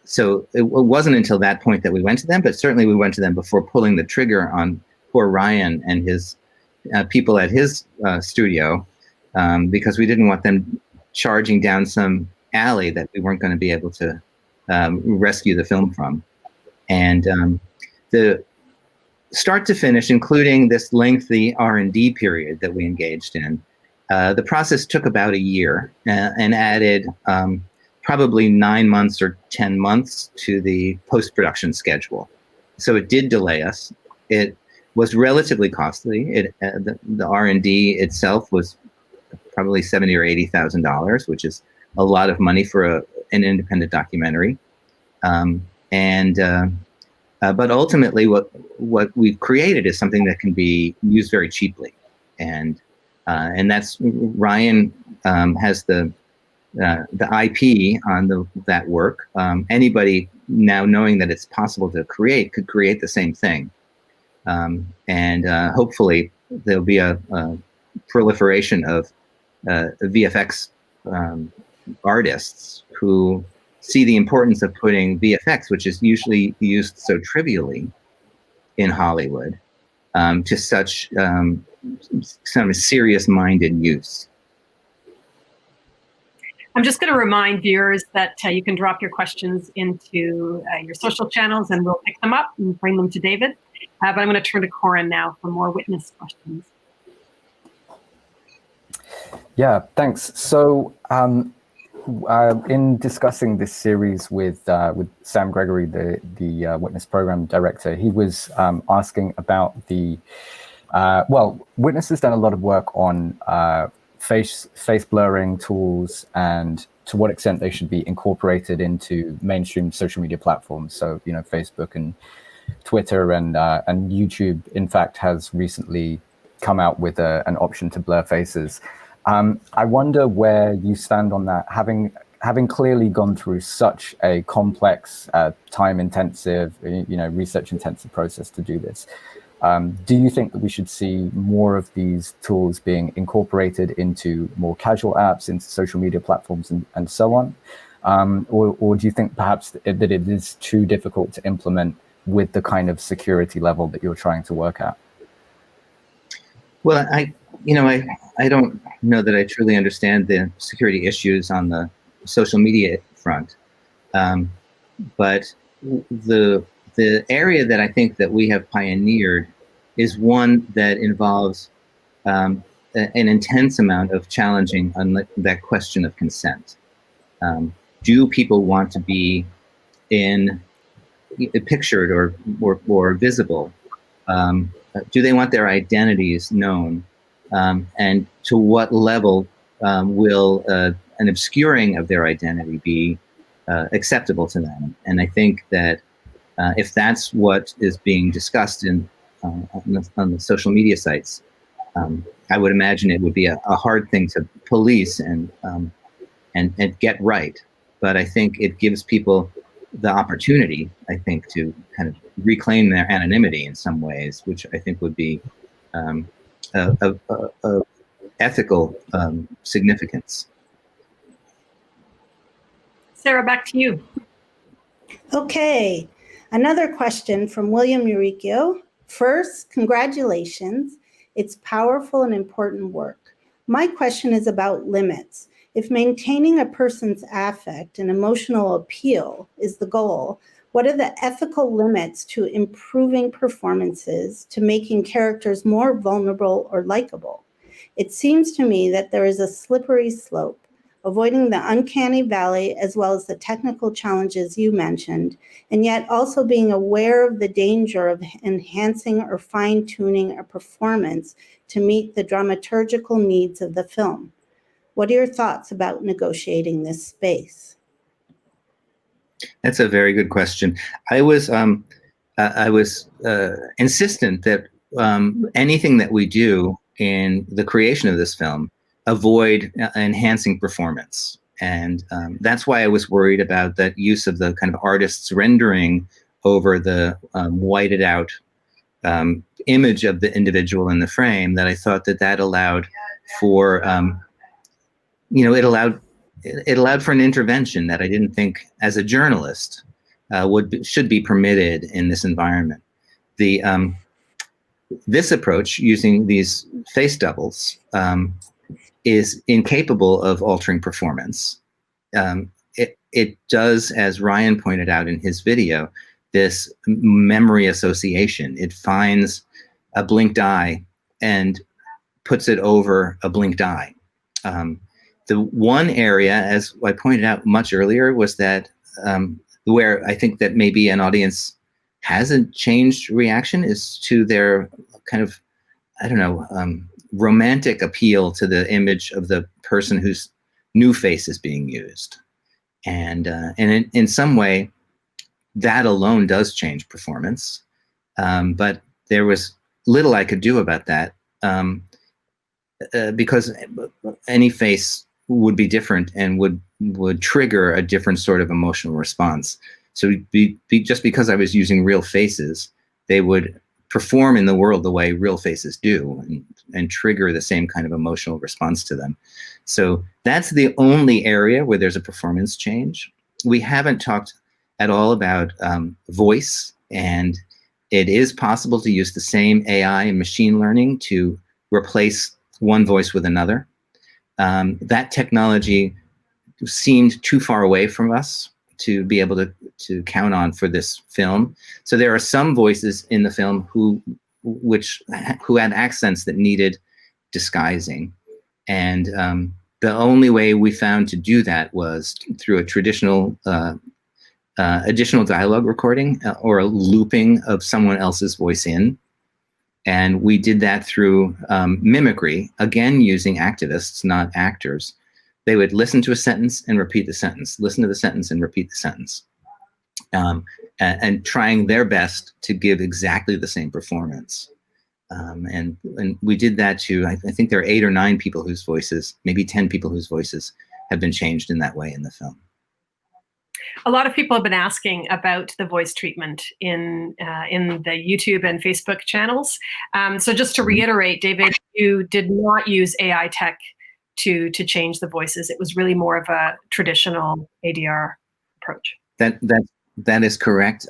D: so it wasn't until that point that we went to them, but certainly we went to them before pulling the trigger on poor Ryan and his people at his studio, because we didn't want them charging down some alley that we weren't going to be able to rescue the film from. And the start to finish, including this lengthy R&D period that we engaged in, the process took about a year and added probably 9 months or 10 months to the post-production schedule. So it did delay us. It was relatively costly. The R&D itself was probably $70,000 or $80,000, which is a lot of money for an independent documentary. But ultimately, what we've created is something that can be used very cheaply, and that's Ryan has the IP on that work. Anybody now knowing that it's possible to create could create the same thing. Hopefully there'll be a proliferation of VFX artists who see the importance of putting VFX, which is usually used so trivially in Hollywood, to such some serious-minded use.
C: I'm just going to remind viewers that you can drop your questions into your social channels and we'll pick them up and bring them to David. But I'm going to turn to Corin now for more witness questions.
B: Yeah, thanks. So in discussing this series with Sam Gregory, the Witness Program Director, he was asking about the, well, Witness has done a lot of work on face blurring tools and to what extent they should be incorporated into mainstream social media platforms. So, you know, Facebook and Twitter and YouTube, in fact, has recently come out with an option to blur faces. I wonder where you stand on that, having clearly gone through such a complex, time-intensive, you know, research-intensive process to do this. Do you think that we should see more of these tools being incorporated into more casual apps, into social media platforms, and so on? Or do you think perhaps that it is too difficult to implement with the kind of security level that you're trying to work at?
D: Well, I don't know that I truly understand the security issues on the social media front, but the area that I think that we have pioneered is one that involves an intense amount of challenging on that question of consent. Do people want to be pictured or visible? Do they want their identities known? And to what level will an obscuring of their identity be acceptable to them? And I think that if that's what is being discussed on the social media sites, I would imagine it would be a hard thing to police and get right. But I think it gives people the opportunity, I think, to kind of reclaim their anonymity in some ways, which I think would be of ethical significance.
C: Sarah, back to you.
A: Okay, another question from William Euricchio. First, congratulations. It's powerful and important work. My question is about limits. If maintaining a person's affect and emotional appeal is the goal, what are the ethical limits to improving performances, to making characters more vulnerable or likable? It seems to me that there is a slippery slope, avoiding the uncanny valley as well as the technical challenges you mentioned, and yet also being aware of the danger of enhancing or fine-tuning a performance to meet the dramaturgical needs of the film. What are your thoughts about negotiating this space?
D: That's a very good question. I was insistent that anything that we do in the creation of this film avoid enhancing performance. And that's why I was worried about that use of the kind of artist's rendering over the whited out image of the individual in the frame, that I thought that allowed for, it allowed for an intervention that I didn't think, as a journalist, should be permitted in this environment. This approach, using these face doubles, is incapable of altering performance. It does, as Ryan pointed out in his video, this memory association. It finds a blinked eye and puts it over a blinked eye. The one area, as I pointed out much earlier, was that where I think that maybe an audience hasn't changed reaction is to their kind of, I don't know, romantic appeal to the image of the person whose new face is being used. And in some way, that alone does change performance. But there was little I could do about that because any face would be different and would trigger a different sort of emotional response. So just because I was using real faces, they would perform in the world the way real faces do and trigger the same kind of emotional response to them. So that's the only area where there's a performance change. We haven't talked at all about voice, and it is possible to use the same AI and machine learning to replace one voice with another. That technology seemed too far away from us to be able to count on for this film. So there are some voices in the film who had accents that needed disguising. And the only way we found to do that was through a traditional additional dialogue recording or a looping of someone else's voice in. And we did that through mimicry, again, using activists, not actors. They would listen to a sentence and repeat the sentence, listen to the sentence and repeat the sentence, and trying their best to give exactly the same performance. And we did that to, I think there are 8 or 9 people whose voices, maybe 10 people whose voices have been changed in that way in the film.
C: A lot of people have been asking about the voice treatment in the YouTube and Facebook channels. So just to reiterate, David, you did not use AI tech to change the voices. It was really more of a traditional ADR approach.
D: That is correct.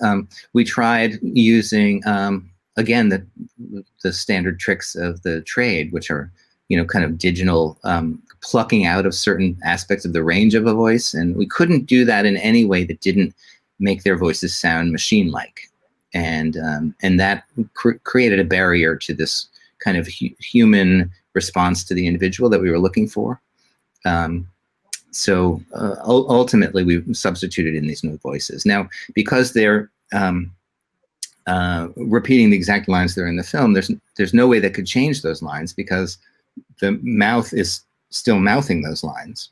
D: We tried using again the standard tricks of the trade, which are kind of digital plucking out of certain aspects of the range of a voice, and we couldn't do that in any way that didn't make their voices sound machine-like, and that created a barrier to this kind of human response to the individual that we were looking for. So ultimately, we substituted in these new voices. Now, because they're repeating the exact lines that are in the film, there's no way that could change those lines because the mouth is still mouthing those lines.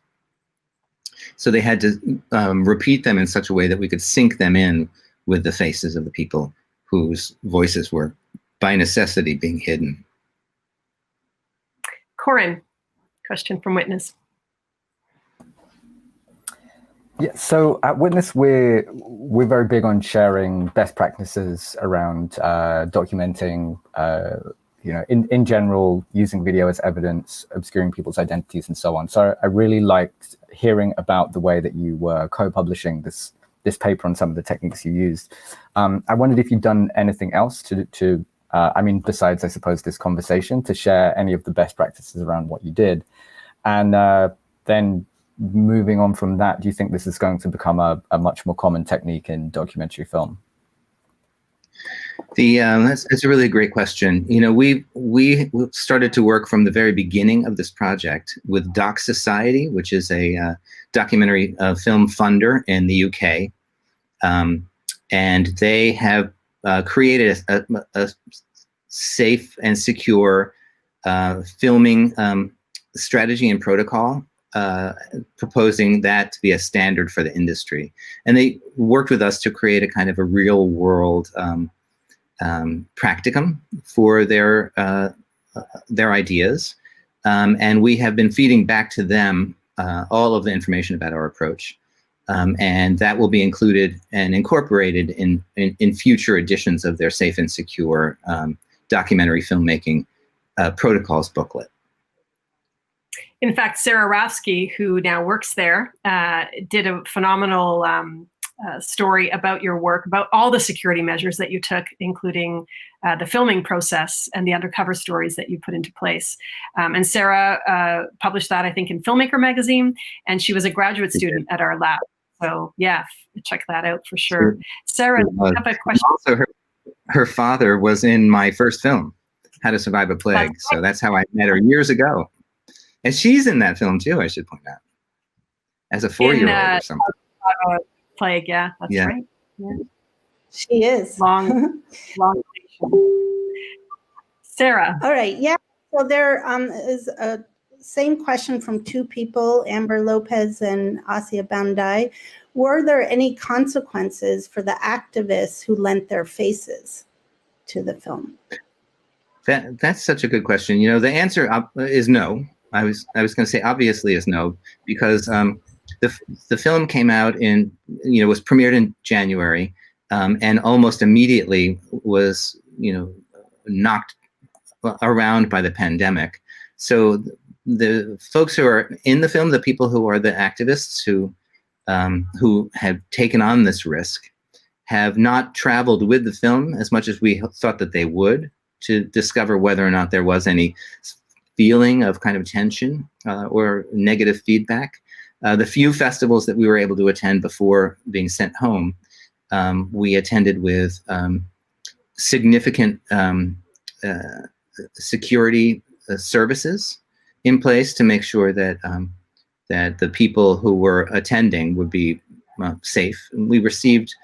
D: So they had to repeat them in such a way that we could sync them in with the faces of the people whose voices were by necessity being hidden.
C: Corin, question from Witness.
B: Yeah, so at Witness, we're very big on sharing best practices around documenting, in general, using video as evidence, obscuring people's identities, and so on. So I really liked hearing about the way that you were co-publishing this paper on some of the techniques you used. I wondered if you'd done anything else to besides, I suppose, this conversation, to share any of the best practices around what you did. And then moving on from that, do you think this is going to become a much more common technique in documentary film?
D: That's a really great question. We started to work from the very beginning of this project with Doc Society, which is a documentary film funder in the UK, and they have created a safe and secure filming strategy and protocol, proposing that to be a standard for the industry. And they worked with us to create a kind of a real world practicum for their ideas. And we have been feeding back to them all of the information about our approach. And that will be included and incorporated in future editions of their safe and secure documentary filmmaking protocols booklet.
C: In fact, Sarah Rafsky, who now works there, did a phenomenal story about your work, about all the security measures that you took, including the filming process and the undercover stories that you put into place. And Sarah published that, I think, in Filmmaker magazine, and she was a graduate student at our lab. So yeah, check that out for sure. Sarah, I have a question.
D: Also, her father was in my first film, How to Survive a Plague.
C: That's
D: so that's how I met her years ago. And she's in that film too, I should point out, as a 4-year-old or something.
C: Plague, yeah, that's right. Yeah.
A: She is.
C: Long. Sarah.
A: All right, yeah. So there is a same question from 2 people, Amber Lopez and Asia Bandai. Were there any consequences for the activists who lent their faces to the film?
D: That's such a good question. The answer is no. I was going to say obviously is no, because the film came out was premiered in January, and almost immediately was knocked around by the pandemic. So the folks who are in the film, the people who are the activists who have taken on this risk, have not traveled with the film as much as we thought that they would to discover whether or not there was any feeling of kind of tension or negative feedback. The few festivals that we were able to attend before being sent home, we attended with significant security services in place to make sure that that the people who were attending would be safe. We received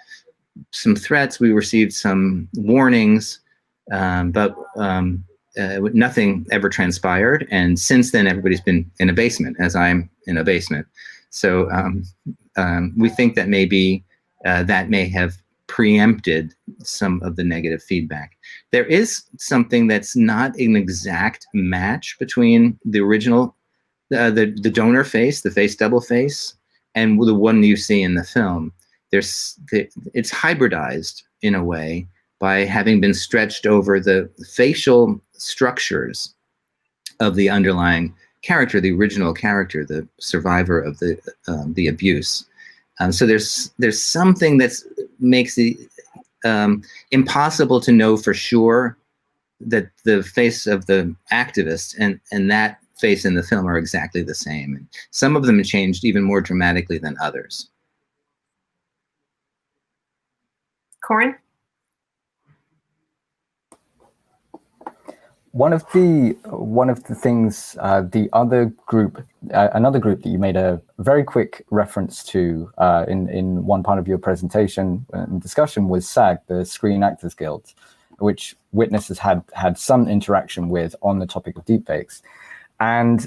D: some threats, we received some warnings, but nothing ever transpired. And since then, everybody's been in a basement, as I'm in a basement. So we think that maybe that may have preempted some of the negative feedback. There is something that's not an exact match between the original, the donor face, the face double face, and the one you see in the film. It's hybridized in a way by having been stretched over the facial structures of the underlying character, the original character, the survivor of the abuse. So there's something that makes it impossible to know for sure that the face of the activist and that face in the film are exactly the same. And some of them changed even more dramatically than others.
C: Corin?
B: One of the things, the other group, another group that you made a very quick reference to in one part of your presentation and discussion was SAG, the Screen Actors Guild, which Witness has had some interaction with on the topic of deepfakes. And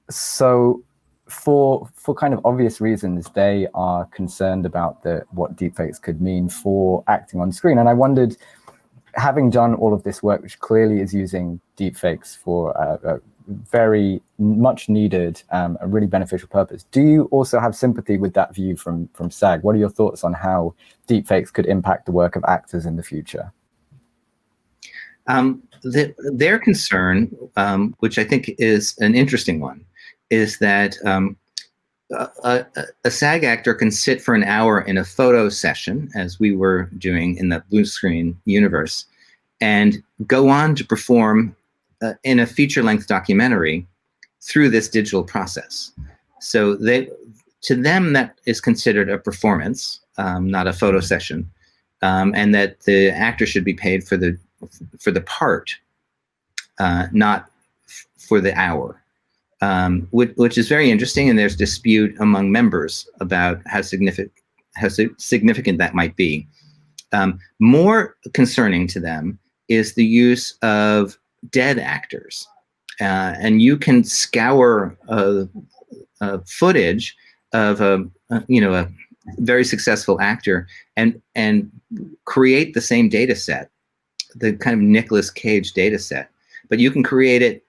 B: so for kind of obvious reasons, they are concerned about what deepfakes could mean for acting on screen. And I wondered, having done all of this work, which clearly is using deepfakes for a very much needed, a really beneficial purpose, do you also have sympathy with that view from SAG? What are your thoughts on how deepfakes could impact the work of actors in the future?
D: Their concern, which I think is an interesting one, is that a SAG actor can sit for an hour in a photo session, as we were doing in the blue screen universe, and go on to perform in a feature-length documentary through this digital process. So to them, that is considered a performance, not a photo session, and that the actor should be paid for the part, not for the hour. Which is very interesting, and there's dispute among members about how significant that might be. More concerning to them is the use of dead actors, and you can scour footage of a very successful actor and create the same data set, the kind of Nicolas Cage data set, but you can create it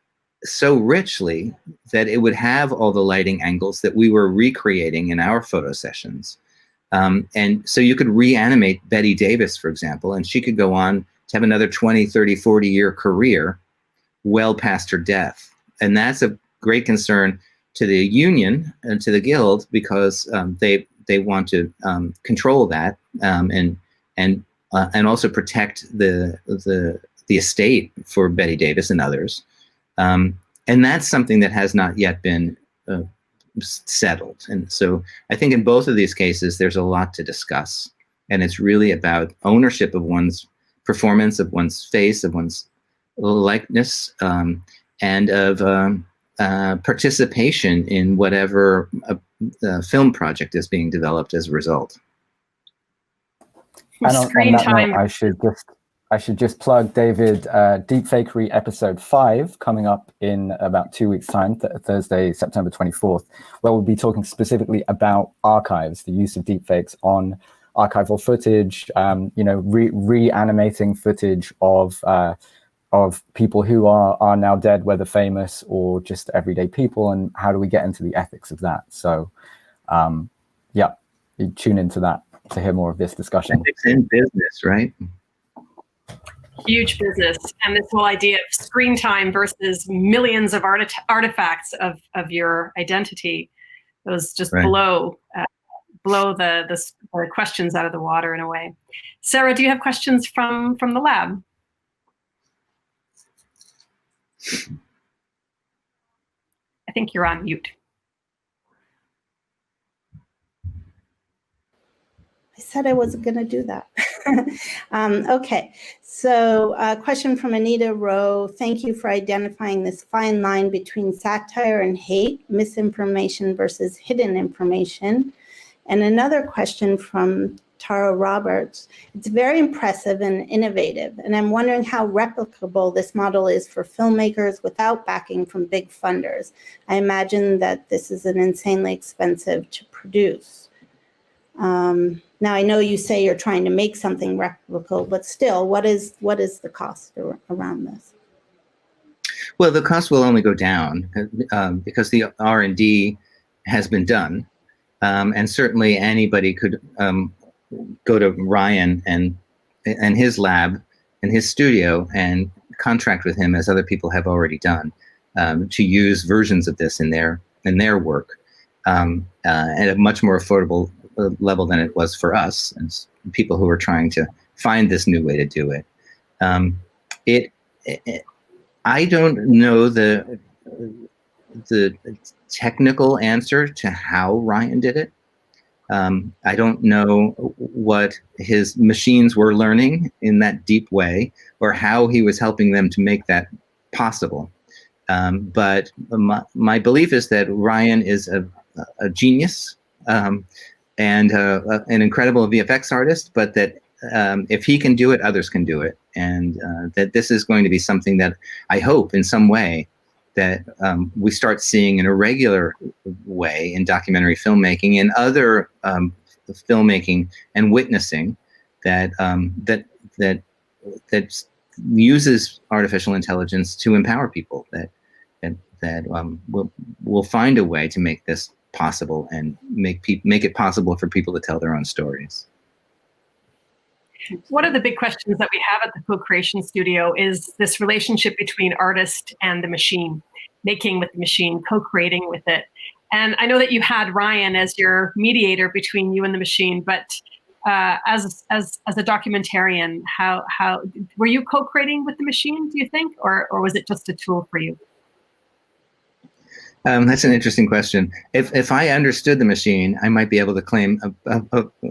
D: so richly that it would have all the lighting angles that we were recreating in our photo sessions. And so you could reanimate Betty Davis, for example, and she could go on to have another 20, 30, 40-year career well past her death. And that's a great concern to the union and to the guild, because they want to control that and also protect the estate for Betty Davis and others. And that's something that has not yet been settled. And so I think in both of these cases, there's a lot to discuss. And it's really about ownership of one's performance, of one's face, of one's likeness, and of participation in whatever film project is being developed as a result.
B: And on that note, I should just plug, David, Deepfakery episode 5 coming up in about 2 weeks' time, Thursday, September 24th, where we'll be talking specifically about archives, the use of deepfakes on archival footage, reanimating footage of people who are now dead, whether famous or just everyday people, and how do we get into the ethics of that? So, yeah, you tune into that to hear more of this discussion.
D: Ethics in business, right?
C: huge business, and this whole idea of screen time versus millions of artifacts of your identity, those just
D: Right.
C: blow the questions out of the water in a way. Sarah, do you have questions from the lab? I think you're on mute.
A: I said I wasn't going to do that. Okay, so a question from Anita Rowe. Thank you for identifying this fine line between satire and hate, misinformation versus hidden information. And another question from Tara Roberts. It's very impressive and innovative, and I'm wondering how replicable this model is for filmmakers without backing from big funders. I imagine that this is an insanely expensive to produce. Now, I know you say you're trying to make something replicable, but still, what is the cost around this?
D: Well, the cost will only go down because the R&D has been done. And certainly anybody could go to Ryan and his lab and his studio and contract with him, as other people have already done, to use versions of this in their work at a much more affordable level than it was for us as people who are trying to find this new way to do it. I don't know the technical answer to how Ryan did it. I don't know what his machines were learning in that deep way, or how he was helping them to make that possible. But my belief is that Ryan is a genius and an incredible VFX artist, but that if he can do it, others can do it. And that this is going to be something that I hope in some way that we start seeing in a regular way in documentary filmmaking and other filmmaking and witnessing that that uses artificial intelligence to empower people, that will find a way to make this possible and make it possible for people to tell their own stories.
C: One of the big questions that we have at the Co-Creation Studio is this relationship between artist and the machine, making with the machine, co-creating with it. And I know that you had Ryan as your mediator between you and the machine, but as a documentarian, how were you co-creating with the machine, do you think, or was it just a tool for you?
D: That's an interesting question. If I understood the machine, I might be able to claim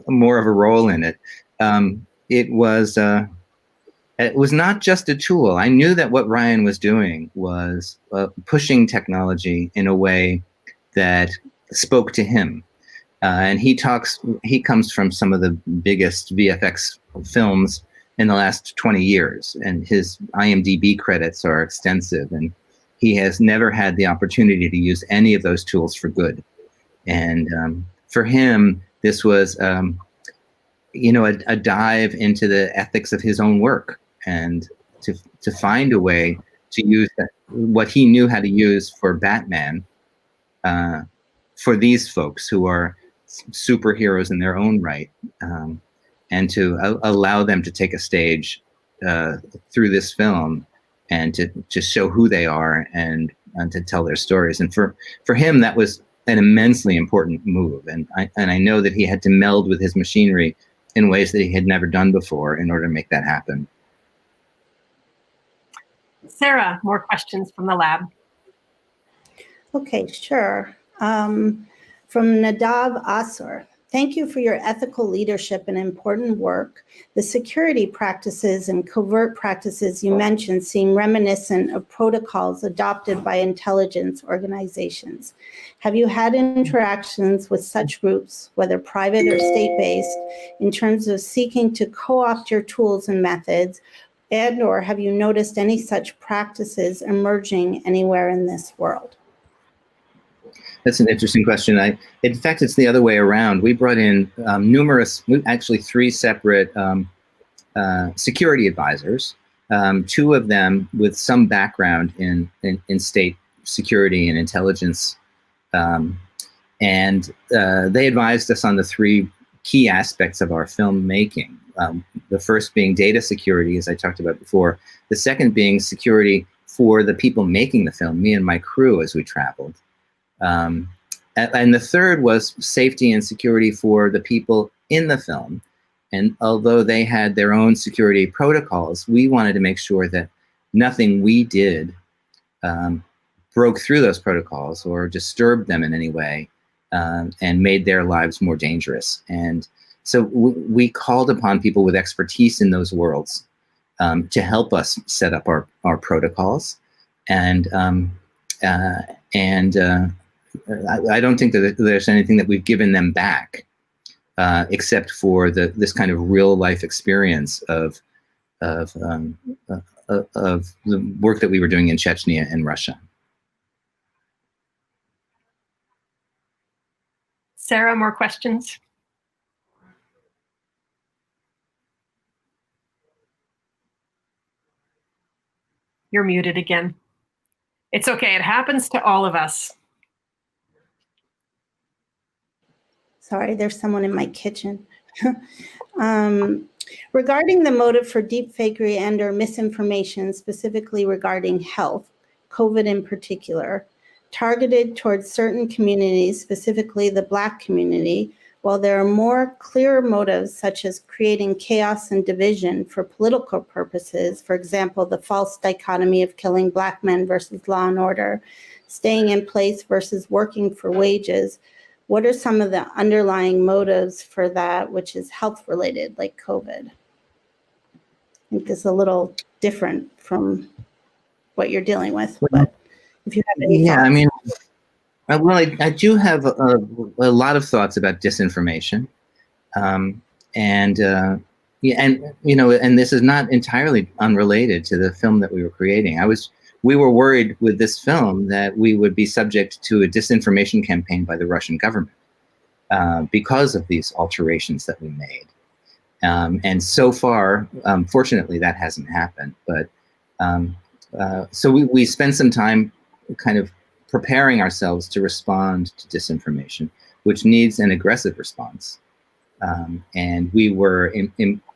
D: more of a role in it. It was not just a tool. I knew that what Ryan was doing was pushing technology in a way that spoke to him. And he comes from some of the biggest VFX films in the last 20 years, and his IMDb credits are extensive, and he has never had the opportunity to use any of those tools for good. And for him, this was a dive into the ethics of his own work, and to find a way to use what he knew how to use for Batman for these folks who are superheroes in their own right, and to allow them to take a stage through this film and to show who they are and to tell their stories. And for him, that was an immensely important move. And I know that he had to meld with his machinery in ways that he had never done before in order to make that happen.
C: Sarah, more questions from the lab.
A: Okay, sure. From Nadav Asur. Thank you for your ethical leadership and important work. The security practices and covert practices you mentioned seem reminiscent of protocols adopted by intelligence organizations. Have you had interactions with such groups, whether private or state-based, in terms of seeking to co-opt your tools and methods, and/or have you noticed any such practices emerging anywhere in this world?
D: That's an interesting question. In fact, it's the other way around. We brought in actually three separate security advisors, two of them with some background in state security and intelligence. And they advised us on the three key aspects of our filmmaking. The first being data security, as I talked about before. The second being security for the people making the film, me and my crew as we traveled. And the third was safety and security for the people in the film. And although they had their own security protocols, we wanted to make sure that nothing we did broke through those protocols or disturbed them in any way, and made their lives more dangerous. And so we called upon people with expertise in those worlds to help us set up our protocols. And I don't think that there's anything that we've given them back, except for this kind of real life experience of the work that we were doing in Chechnya and Russia.
C: Sarah, more questions? You're muted again. It's okay, it happens to all of us.
A: Sorry, there's someone in my kitchen. Regarding the motive for deepfakery and/or misinformation, specifically regarding health, COVID in particular, targeted towards certain communities, specifically the Black community, while there are more clear motives such as creating chaos and division for political purposes, for example, the false dichotomy of killing Black men versus law and order, staying in place versus working for wages, what are some of the underlying motives for that, which is health related, like COVID? I think this is a little different from what you're dealing with, but if you have any thoughts.
D: I mean, well, I do have a lot of thoughts about disinformation, and this is not entirely unrelated to the film that we were creating. We were worried with this film that we would be subject to a disinformation campaign by the Russian government because of these alterations that we made. And so far, fortunately, that hasn't happened. But so we spent some time kind of preparing ourselves to respond to disinformation, which needs an aggressive response. And we were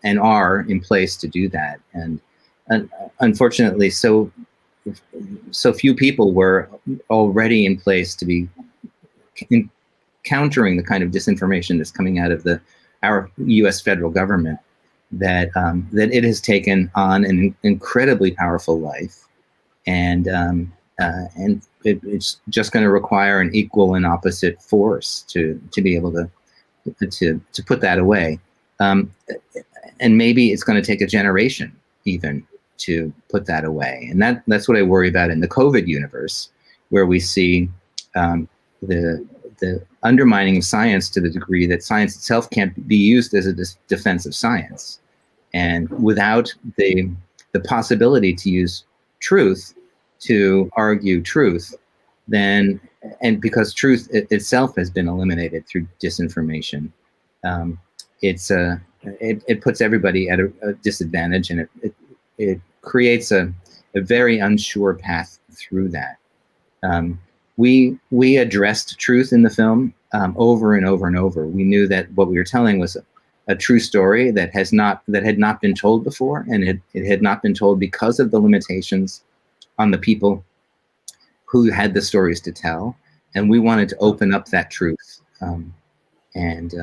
D: and are in place to do that. And unfortunately, so few people were already in place to be countering the kind of disinformation that's coming out of our U.S. federal government that it has taken on an incredibly powerful life, and it's just going to require an equal and opposite force to be able to put that away, and maybe it's going to take a generation even to put that away. And that's what I worry about in the COVID universe, where we see the undermining of science to the degree that science itself can't be used as a defense of science. And without the possibility to use truth to argue truth, then, and because truth itself has been eliminated through disinformation, it puts everybody at a disadvantage, and it creates a very unsure path through that. We addressed truth in the film over and over and over. We knew that what we were telling was a true story that had not been told before, and it had not been told because of the limitations on the people who had the stories to tell. And we wanted to open up that truth, and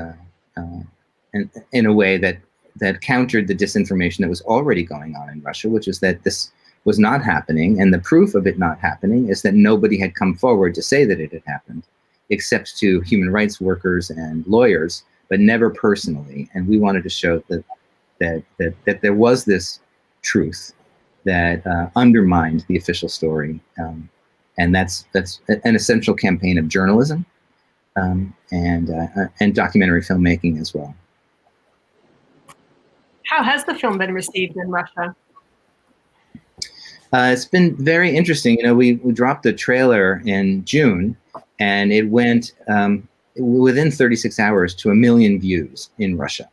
D: in a way that countered the disinformation that was already going on in Russia, which is that this was not happening. And the proof of it not happening is that nobody had come forward to say that it had happened, except to human rights workers and lawyers, but never personally. And we wanted to show that there was this truth that undermined the official story. And that's an essential campaign of journalism and documentary filmmaking as well.
C: How has the film been received in Russia?
D: It's been very interesting. We dropped the trailer in June, and it went within 36 hours to 1 million views in Russia,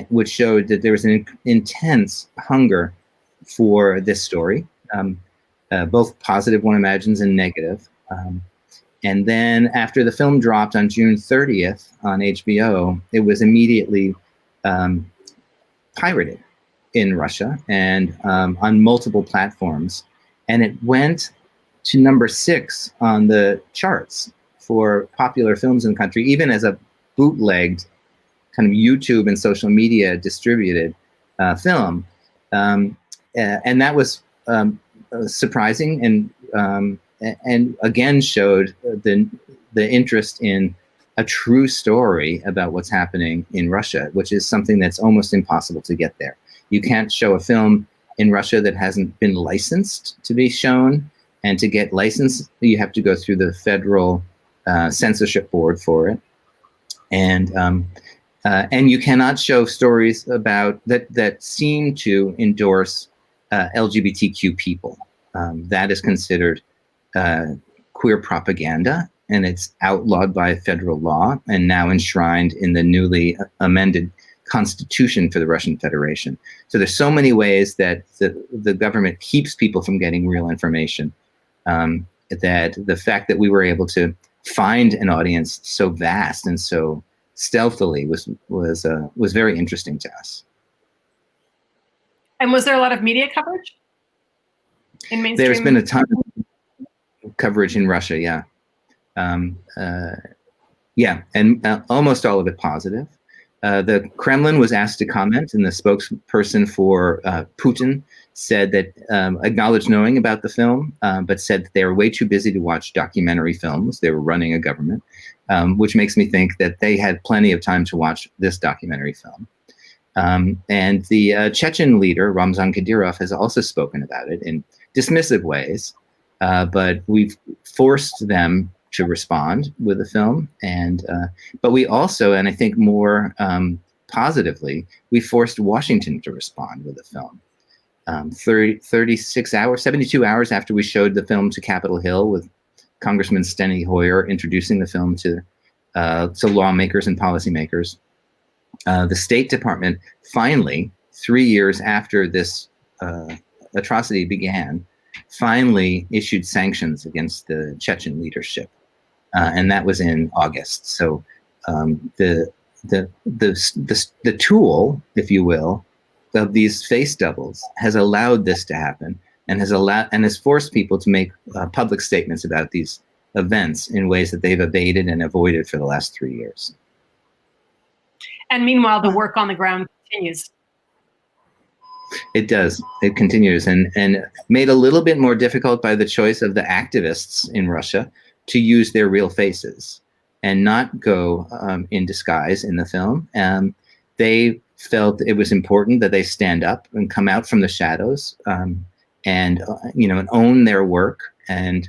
D: which showed that there was an intense hunger for this story, both positive, one imagines, and negative. And then after the film dropped on June 30th on HBO, it was immediately pirated in Russia and on multiple platforms. And it went to number 6 on the charts for popular films in the country, even as a bootlegged kind of YouTube and social media distributed film. And that was surprising and again showed the interest in a true story about what's happening in Russia, which is something that's almost impossible to get there. You can't show a film in Russia that hasn't been licensed to be shown, and to get licensed, you have to go through the federal censorship board for it. And you cannot show stories about that seem to endorse LGBTQ people. That is considered queer propaganda, and it's outlawed by federal law and now enshrined in the newly amended constitution for the Russian Federation. So there's so many ways that the government keeps people from getting real information, that the fact that we were able to find an audience so vast and so stealthily was very interesting to us.
C: And was there a lot of media coverage in mainstream?
D: There's been a ton of coverage in Russia, yeah. And almost all of it positive. The Kremlin was asked to comment, and the spokesperson for Putin said that acknowledged knowing about the film, but said that they were way too busy to watch documentary films. They were running a government, which makes me think that they had plenty of time to watch this documentary film. And the Chechen leader, Ramzan Kadyrov, has also spoken about it in dismissive ways, but we've forced them to respond with the film, but we also, and I think more positively, we forced Washington to respond with the film. 72 hours after we showed the film to Capitol Hill, with Congressman Steny Hoyer introducing the film to lawmakers and policymakers, the State Department finally, 3 years after this atrocity began, finally issued sanctions against the Chechen leadership. And that was in August. So the tool, if you will, of these face doubles has allowed this to happen, and has forced people to make public statements about these events in ways that they've evaded and avoided for the last 3 years.
C: And meanwhile, the work on the ground continues.
D: It does. It continues, and made a little bit more difficult by the choice of the activists in Russia to use their real faces and not go in disguise in the film. They felt it was important that they stand up and come out from the shadows, and own their work and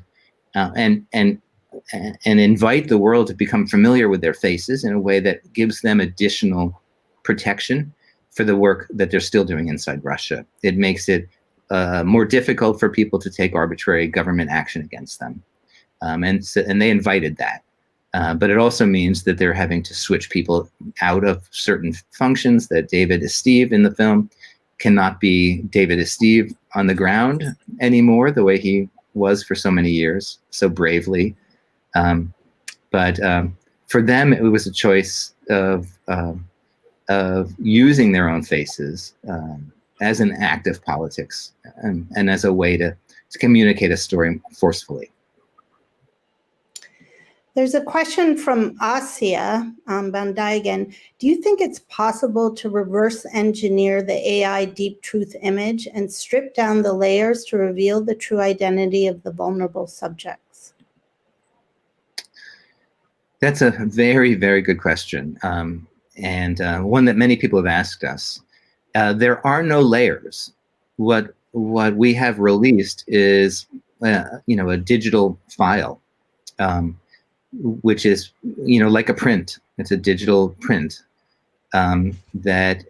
D: invite the world to become familiar with their faces in a way that gives them additional protection for the work that they're still doing inside Russia. It makes it more difficult for people to take arbitrary government action against them. And they invited that. But it also means that they're having to switch people out of certain functions, that David is Steve in the film cannot be David is Steve on the ground anymore, the way he was for so many years, so bravely. But for them, it was a choice of using their own faces as an act of politics and as a way to communicate a story forcefully.
A: There's a question from Asia Bandaigan. Do you think it's possible to reverse engineer the AI deep truth image and strip down the layers to reveal the true identity of the vulnerable subjects?
D: That's a very, very good question, and one that many people have asked us. There are no layers. What we have released is, a digital file, which is, like a print. It's a digital print that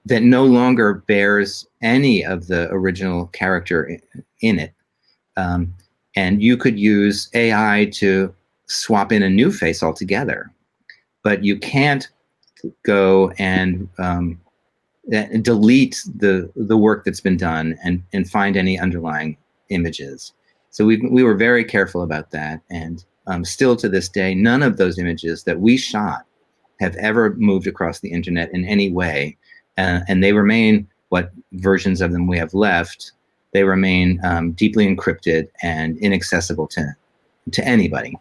D: no longer bears any of the original character in it, and you could use AI to swap in a new face altogether, but you can't go and delete the work that's been done and find any underlying images. So we were very careful about that, and still to this day, none of those images that we shot have ever moved across the internet in any way and they remain, what versions of them we have left, they remain deeply encrypted and inaccessible to anybody.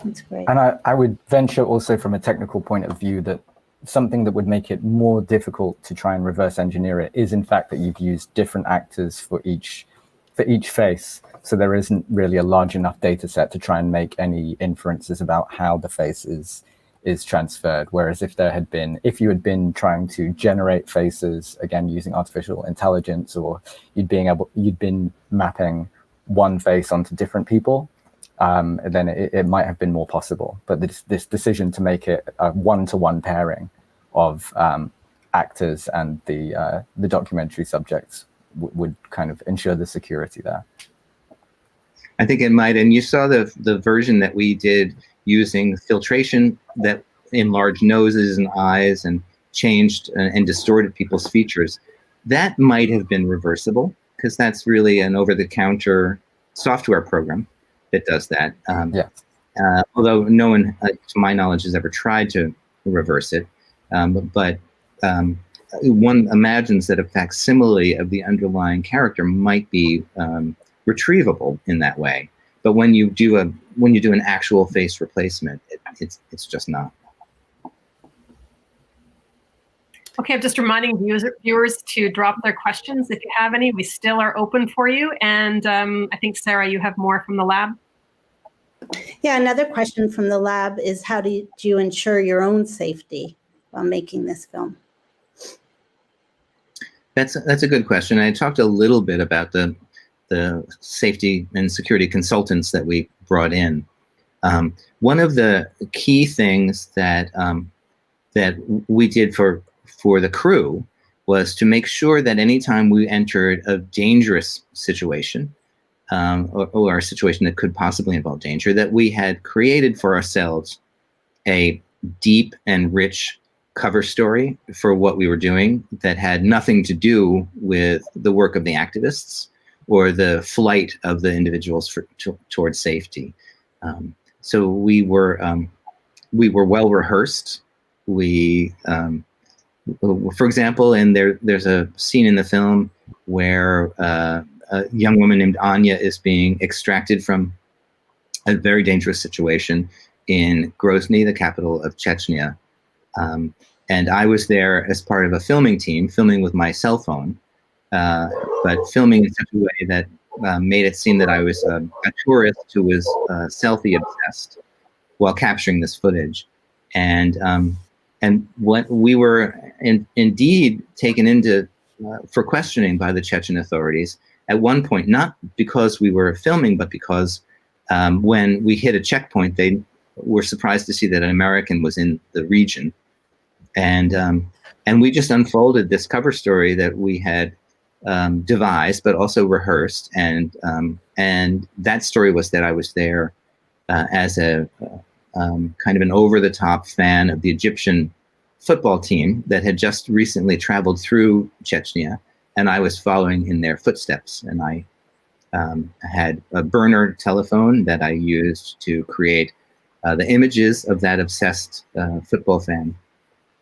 A: That's great.
B: And I would venture also from a technical point of view that something that would make it more difficult to try and reverse engineer it is in fact that you've used different actors for each face. So there isn't really a large enough data set to try and make any inferences about how the face is transferred. Whereas if you had been trying to generate faces, again, using artificial intelligence, or you'd been mapping one face onto different people, then it might have been more possible. But this decision to make it a one-to-one pairing of actors and the documentary subjects would kind of ensure the security there.
D: I think it might, and you saw the version that we did using filtration that enlarged noses and eyes and changed and distorted people's features. That might have been reversible, because that's really an over-the-counter software program that does that. Although no one, to my knowledge, has ever tried to reverse it. But one imagines that a facsimile of the underlying character might be retrievable in that way. But when you do an actual face replacement, it's just not.
C: Okay, I'm just reminding viewers to drop their questions if you have any. We still are open for you. And I think, Sarah, you have more from the lab.
A: Yeah, another question from the lab is, how do you ensure your own safety while making this film?
D: That's a good question. I talked a little bit about the safety and security consultants that we brought in. One of the key things that we did for the crew was to make sure that anytime we entered a dangerous situation, or a situation that could possibly involve danger, that we had created for ourselves a deep and rich cover story for what we were doing that had nothing to do with the work of the activists or the flight of the individuals towards safety. So we were well rehearsed. For example, there's a scene in the film where a young woman named Anya is being extracted from a very dangerous situation in Grozny, the capital of Chechnya. And I was there as part of a filming team, filming with my cell phone, but filming in such a way that made it seem that I was a tourist who was selfie obsessed while capturing this footage. And what we were indeed taken into for questioning by the Chechen authorities at one point, not because we were filming, but because when we hit a checkpoint, they were surprised to see that an American was in the region. And we just unfolded this cover story that we had devised, but also rehearsed. And that story was that I was there as a kind of an over-the-top fan of the Egyptian football team that had just recently traveled through Chechnya, and I was following in their footsteps. And I had a burner telephone that I used to create the images of that obsessed football fan,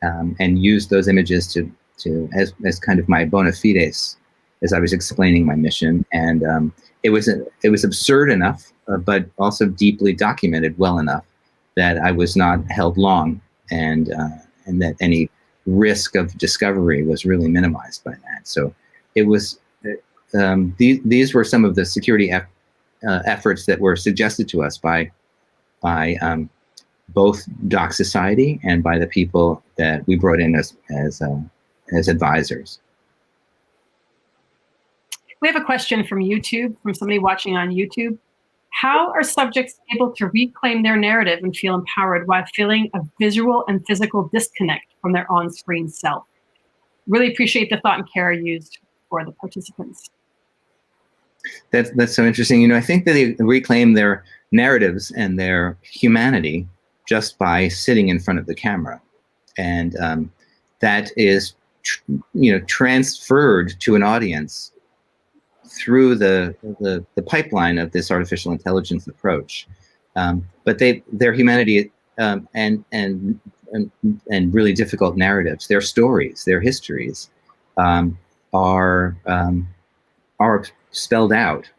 D: and used those images as kind of my bona fides as I was explaining my mission. And it was absurd enough, but also deeply documented well enough that I was not held long, and that any risk of discovery was really minimized by that. So it was these were some of the security efforts that were suggested to us by both Doc Society and by the people that we brought in as advisors.
C: We have a question from YouTube, from somebody watching on YouTube. How are subjects able to reclaim their narrative and feel empowered while feeling a visual and physical disconnect from their on-screen self? Really appreciate the thought and care used for the participants.
D: That's so interesting. You know, I think that they reclaim their narratives and their humanity just by sitting in front of the camera, and that is, transferred to an audience through the pipeline of this artificial intelligence approach. But their humanity and and really difficult narratives, their stories, their histories, are spelled out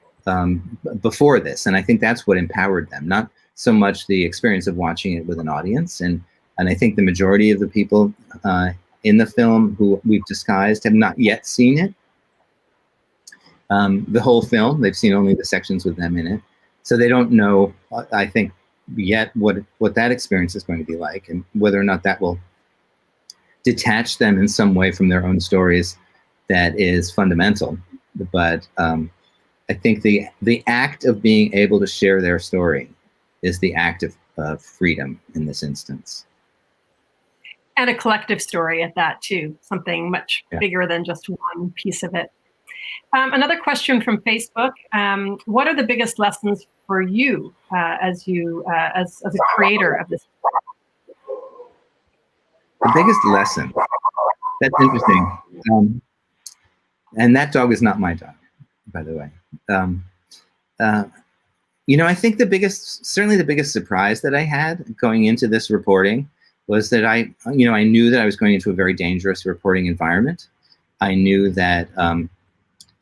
D: before this, and I think that's what empowered them. Not so much the experience of watching it with an audience, and I think the majority of the people in the film who we've disguised have not yet seen it. The whole film, they've seen only the sections with them in it, so they don't know, I think, yet what that experience is going to be like, and whether or not that will detach them in some way from their own stories that is fundamental. But I think the act of being able to share their story is the act of freedom in this instance.
C: And a collective story at that too, something much bigger than just one piece of it. Another question from Facebook. What are the biggest lessons for you as a creator of this?
D: The biggest lesson? That's interesting. And that dog is not my dog, by the way. I think certainly the biggest surprise that I had going into this reporting was that I knew that I was going into a very dangerous reporting environment. I knew that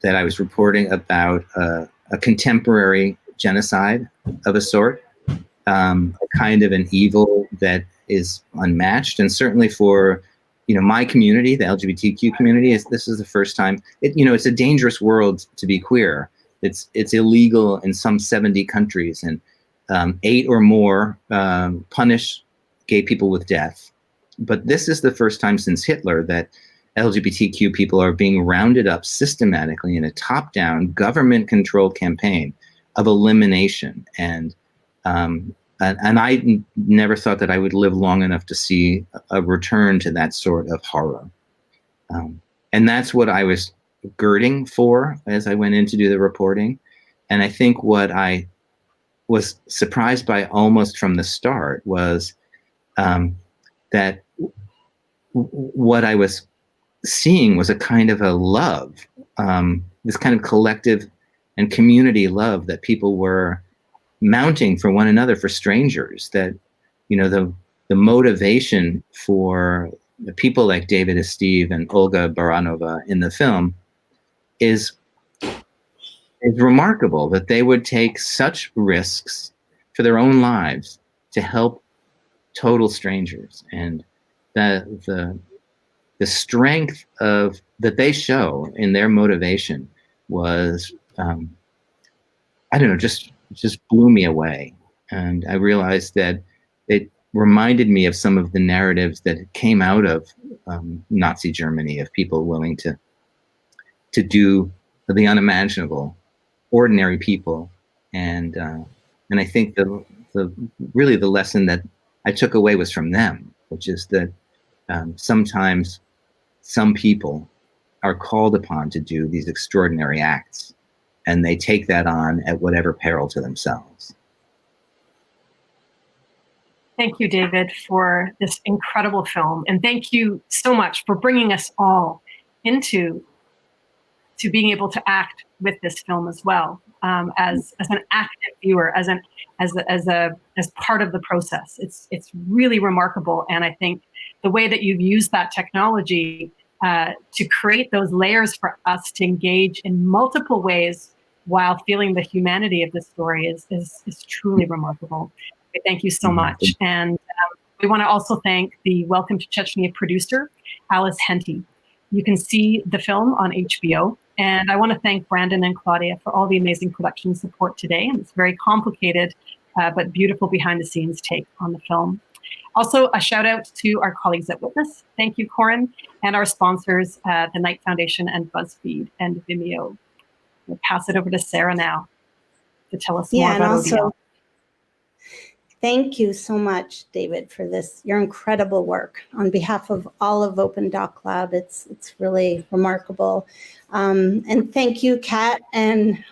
D: that I was reporting about a contemporary genocide of a sort, a kind of an evil that is unmatched, and certainly for my community, the LGBTQ community, this is the first time. It's a dangerous world to be queer. It's illegal in some 70 countries, and 8 or more punish gay people with death. But this is the first time since Hitler that LGBTQ people are being rounded up systematically in a top-down, government-controlled campaign of elimination. And I never thought that I would live long enough to see a return to that sort of horror. And that's what I was girding for as I went in to do the reporting. And I think what I was surprised by almost from the start was that what I was seeing was a kind of a love, this kind of collective and community love that people were mounting for one another, for strangers. That the motivation for the people like David Esteve and Olga Baranova in the film is remarkable, that they would take such risks for their own lives to help total strangers, and the strength of that they show in their motivation was just blew me away. And I realized that it reminded me of some of the narratives that came out of Nazi Germany, of people willing to do the unimaginable, ordinary people. And I think really the lesson that I took away was from them, which is that sometimes some people are called upon to do these extraordinary acts, and they take that on at whatever peril to themselves.
C: Thank you, David, for this incredible film. And thank you so much for bringing us all into being able to act with this film as well, as an active viewer, as part of the process. It's really remarkable. And I think the way that you've used that technology to create those layers for us to engage in multiple ways while feeling the humanity of the story is truly remarkable. Thank you so much. And we want to also thank the Welcome to Chechnya producer, Alice Henty. You can see the film on HBO. And I want to thank Brandon and Claudia for all the amazing production support today. And it's very complicated, but beautiful behind the scenes take on the film. Also, a shout out to our colleagues at Witness. Thank you, Corin, and our sponsors, the Knight Foundation and BuzzFeed and Vimeo. We'll pass it over to Sarah now to tell us more about ODL.
A: Thank you so much, David, for your incredible work on behalf of all of OpenDocLab. It's really remarkable. And thank you, Kat and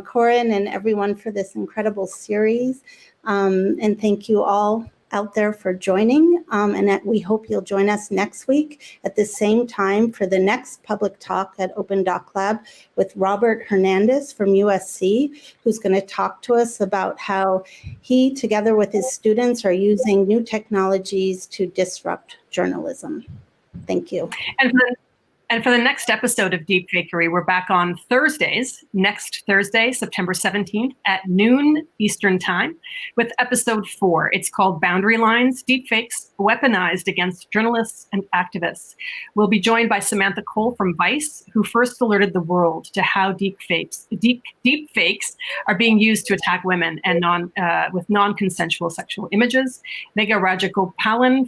A: Corin and everyone for this incredible series. And thank you all out there for joining, and that we hope you'll join us next week at the same time for the next public talk at OpenDocLab with Robert Hernandez from USC, who's going to talk to us about how he, together with his students, are using new technologies to disrupt journalism. Thank you.
C: And for the next episode of Deepfakery, we're back on Thursdays, next Thursday, September 17th at noon Eastern Time with episode 4. It's called Boundary Lines, Deepfakes Weaponized Against Journalists and Activists. We'll be joined by Samantha Cole from Vice, who first alerted the world to how deepfakes are being used to attack women and with non-consensual sexual images. Megha Rajagopalan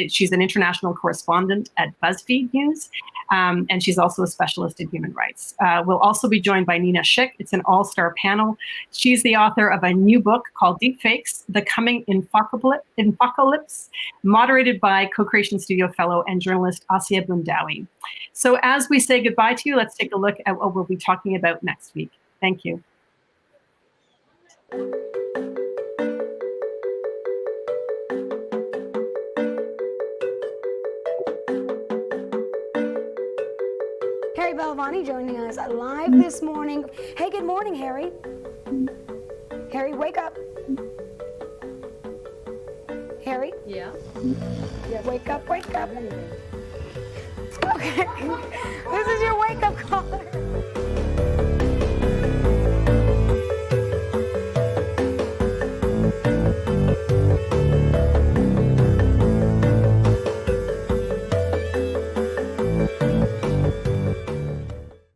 C: she's an international correspondent at BuzzFeed News. And she's also a specialist in human rights. We'll also be joined by Nina Schick. It's an all-star panel. She's the author of a new book called Deepfakes, The Coming Infocalypse, moderated by Co-Creation Studio fellow and journalist Asya Bundawi. So as we say goodbye to you, let's take a look at what we'll be talking about next week. Thank you.
N: Harry Belafonte joining us live this morning. Hey, good morning, Harry. Harry, wake up. Harry?
O: Yeah?
N: Wake up, wake up. Okay. This is your wake-up call.